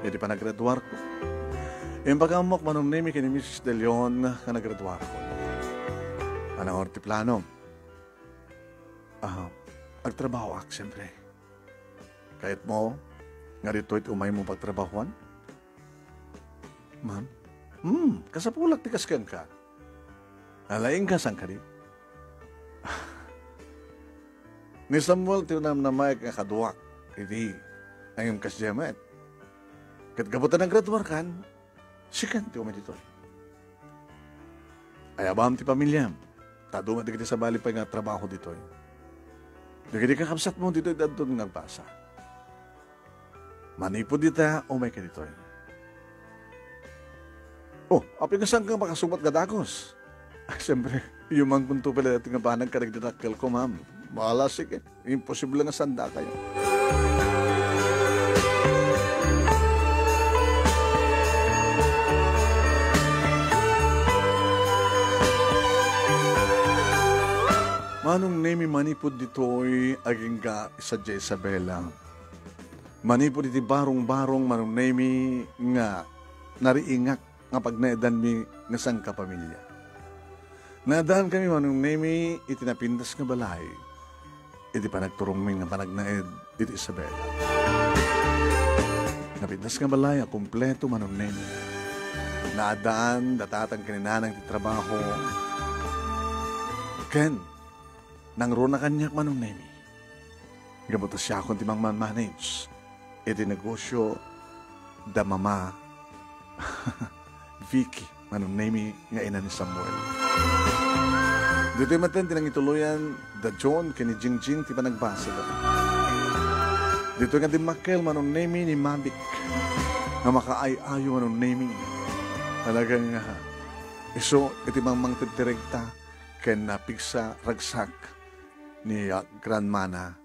Hindi pa nagraduar ko. Yung pagkamok manong naming kini Mrs. De Leon nga nagraduar ko. Anong orti plano? Agtrabaho ak, siyempre. Kahit mo, nga dito'y umay mo pagtrabahuan? Ma'am? Kasapulak ti kaskan ka. Alaing ka sang karip. Ni Samuel tinam na may kaduwak iti ang iyong kasyamet. Kat gabutan ng graduar kan, sikan ti umedito. Ay abam ti pamilyam, tadumat di sa bali pa nga trabaho dito. Di ka kapsat mo dito dadon ng nagbasa. Manipod dita umay ka dito. Oh, apin ka saan kang makasumat gadagos? Siyempre, yung mang kunto pala dating nga banag ka nagdadakkel ko, ma'am. Bahala sige. Imposible nga sanda kayo. Manong name manipod dito'y aging ka isa dya Isabela. Manipod iti barong-barong manong name nga nariingak nga pagnaedan mi nga sang kapamilya. Nadaan kami manong name itinapindas nga balay. Iti pa nagturong mi nga panagnaed iti Isabela. Napindas nga balay kompleto manong name. Naadaan datatan kaninanang ti trabaho. Ken, nangro na kanyak manong name. Gabutas siya akong timang manage. Iti negosyo da mama Vicky manong name nga ina ni Samuel. Dito yung matin, tinang ituluyan, da John, kini Jingjing, ti pa nagbasa da. Dito nga di Makel, manong name ni Mabik, nga makaay-ayo manong name. Talagang iso, iti mang titiregta, ken napigsa ragsak ni grandmana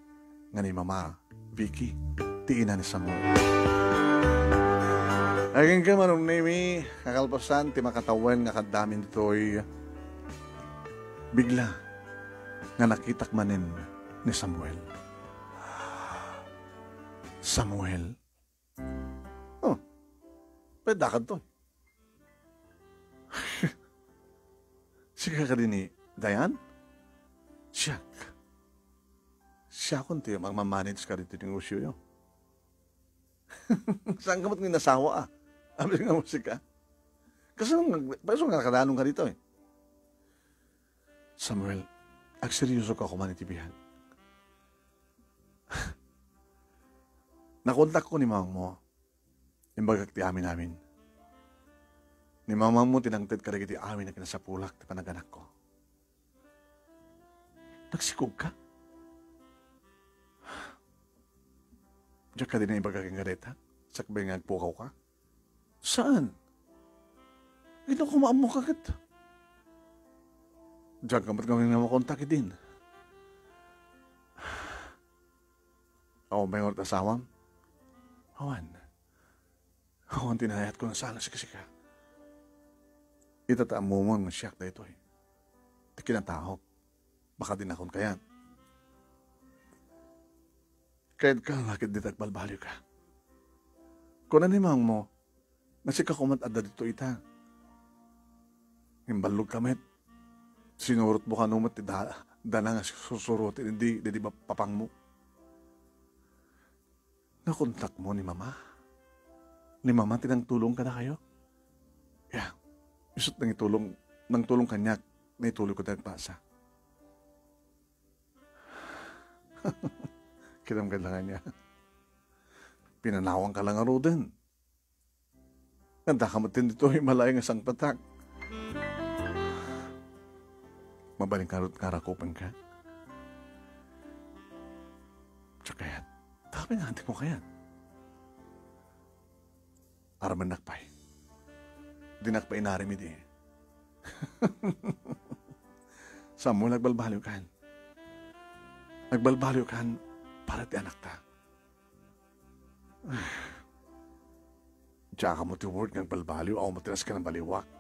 nga ni Mama Vicky. ti ina ni Samuel. Aging ka manong nimi, kakalpasan, ti makatawan nga kadamin dito'y bigla nga nakitak manin ni Samuel. Samuel. Oh, pedakad to. Siya ka din ni Dayan? Siya kunti magmamanage ka rin ito ng usyo yun. Saan ka mo't nasawa Amin nga musika. Kasi nga nakadanong ka dito eh. Samuel, agseryoso ka kumanitibihan. Nakontak ko ni mamang mo. Yung bagak ti amin namin. Ni mamang mo tinangtid ka rin ti amin na kinasapulak ti panaganak ko. Nagsikog ka? Diyak ka din na ibagak yung gareta? Sakbay nga agpukaw ka? Saan? Ito kumaan mo kakit. Diyan ka ba't kami na makontaki din? Ako may orat asawang? Awan. Awan tinayat ko na sana sikasika. Itataam mo mo ang siyak na ito eh. Di kinatahok. Baka din akong kayan. Kahit ka lakit di tagbalbalyo ka. Kung nanimang mo, nasika kumatad dito ita. Himbalog kamit. Sinurot mo ka numot, dana nga susurutin, hindi ba papang mo? Nakontak mo ni Mama? Ni Mama, tinangtulong ka na kayo? Yeah. Isot nang itulong, nang tulong kanya, na ituloy ko tayo pasa. Kinamgalangan niya. Pinanawang ka lang aro din. Nanda ka matin dito, himalayang isang patak. Mabaling karot karakupan ka. Tsaka yan, tapin nga mo kaya. Araman nakpay. Di nakpay narimid eh. Saan mo nagbalbaliw kan? Nagbalbaliw kan para ti anak ta. Tsaka mo ti word ng balbaliw, ako matinas ka ng baliwak.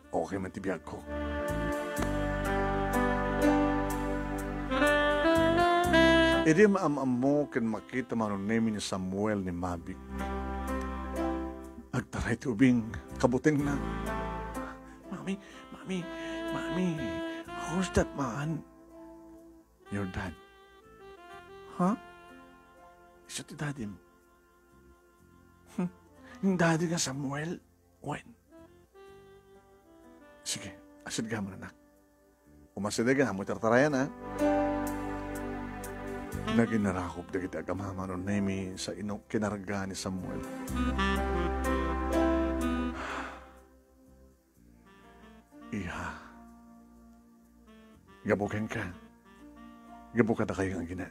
Okay man tibiyag ko. Idi maamam mo kan makita manunemi ni Samuel ni Mabik. Agtaray ti ubing, kabuting na. Mami, who's that man? Your dad. Huh? Isa ti daddy mo. Yung daddy nga Samuel. When? Sige, asid ka mo na, anak. Umasidagan, mo tartarayan, ha? Naginarakop na kita agamama nun nemi sa inong kinarga ni Samuel. Iha. Gabukan ka. Gabukan na kayo ang gina.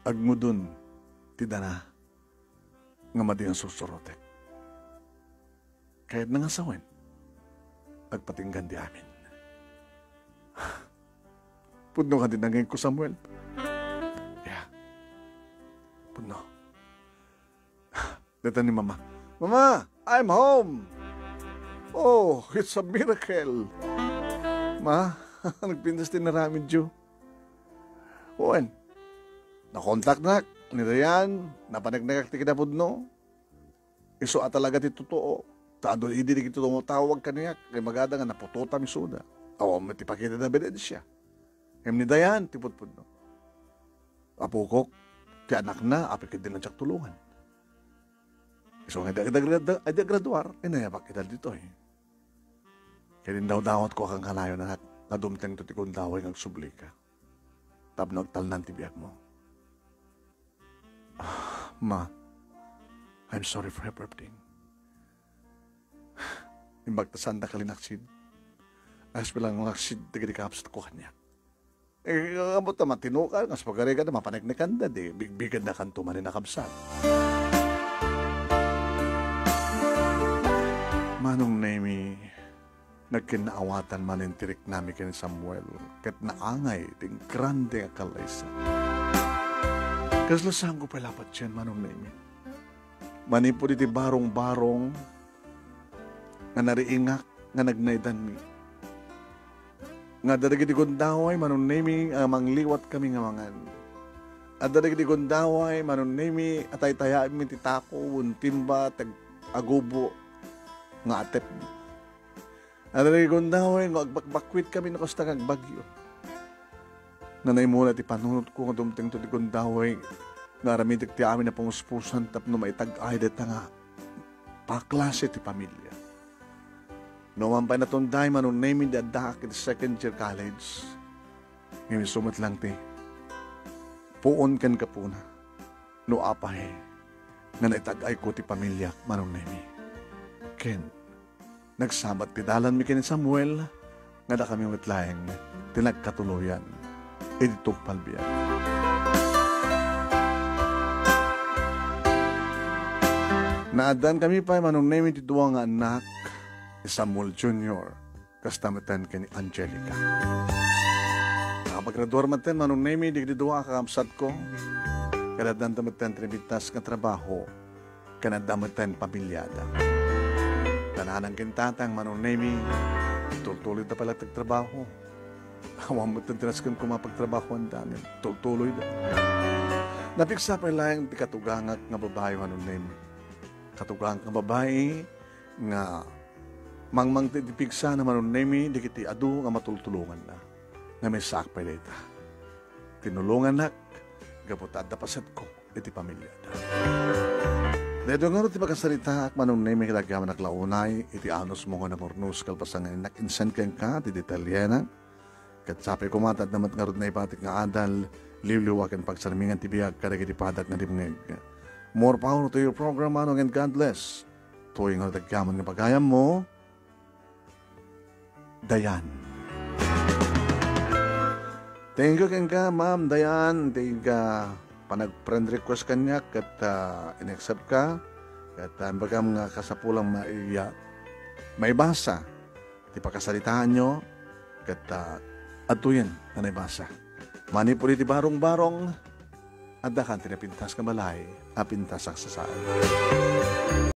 Agmudun, tidana, nga madi ang susurotek. Kahit nangasawin, agpatinggan di amin. Puno ka din na ngayon ko, Samuel. Yeah. Puno. Dito ni Mama. Mama, I'm home. Oh, it's a miracle. Ma, nagpindas din na ramen, Diyo. Owen, nakontak na, nirayan, napanagnagak ti kinapudno. Iso at talaga ti totoo. Taado, hindi di kito tumutawag kaniyak. Kaya magada nga napututa mi suda. Awa, matipakita na bedensya. Hem ni Dayan, tipot-put no. Apukok, ti anak na, apikid din ang tsak tulungan. So, ay graduar, inayapak kita dito eh. Kaya din daw-dawat ko kang kanayo na nadumteng to ti kundaway ng subli ka. Tapno, talnan ti biyak mo. Ma, I'm sorry for everything. Imbagtasan na kalinaksid. Ayos bilang mga aksid, tigadi-kapsat ko kanya. Eh, kamot naman, tinuka, ngas pagkariga na mapanagnikan da, di, bigbigan na kantuman ni nakabsat. Manong Nemi, nagkinaawatan man yung tirik namin kini Samuel, kat naangay, ting grande ang kalaysa. Kaslasang ko palapat siyan manong nemi. Manipod iti barong-barong nga nariingak nga nagnaydan mi. Nga dadagiti kundaway manon nemi mangliwat kami nga mangan. At dadagiti kundaway manon nemi atay tayaan mi titako untimba tag agubo nga atep. At dadagiti kundaway nga agbakbakwit kami na kasta kag bagyo. Nga naimula ti panunot ko nga dumting to di kundaway nga ramitik ti amin na panguspusan tapno maitag-ay deta nga paklase ti pamilya. No man pa natunday manon nemi di adak iti second year college. Ngayon sumat lang ti puon kan kapuna no apay nga naitag-ay ko ti pamilya manon nemi. Ken nagsabat ti dalan mi ken Samuel nga da kami matlayang tinagkatuluyan iti tugpalbiyan. Naadan kami pa manong nemi ti duwa nga anak ni Samuel Jr. kastamatan kani Angelica. Nakapaggraduar maten manong nemi di duwa kakamsat ko kanadan tamatan tribitas nga trabaho kanadamatan pamilyada. Tananang kintatang manong nemi tuloy na pala tagtrabaho. Awang mo tinaskan ko mapagtrabaho ang dami. Tuloy na. Napiksa pa lang ti katugangak nga babae manong nemi. Katugangak nga babae nga mangmang tipigsa na manon nemi di kiti adu nga matultulungan na nga may sakpay data. Tinulungan nak gaputad na pasat ko iti pamilya da. Dito nga rin ti pagkasalita ak manon nemi kilagyaman naklaunay iti anos mo nga namurnus kalpasangan nakinsan kang ka ti detalyena kat sapi kumatad namat nga rin na ipatik nga adal liwliwakan pagsarmingan ti biyag kadagiti padat na dimngeg. More power to your program manong and God bless. Tuwing nga tagyaman nga pagayam mo Dayan. Thank you ka, Ma'am Dayan. Thank panag-friend request kanya kat in-accept ka kat bagam nga kasapulang maibasa ti pakasalitaan nyo kat atuyen na naibasa. Manipuli ti barong-barong at dakan tinapintas ka balay apintas aksasaan.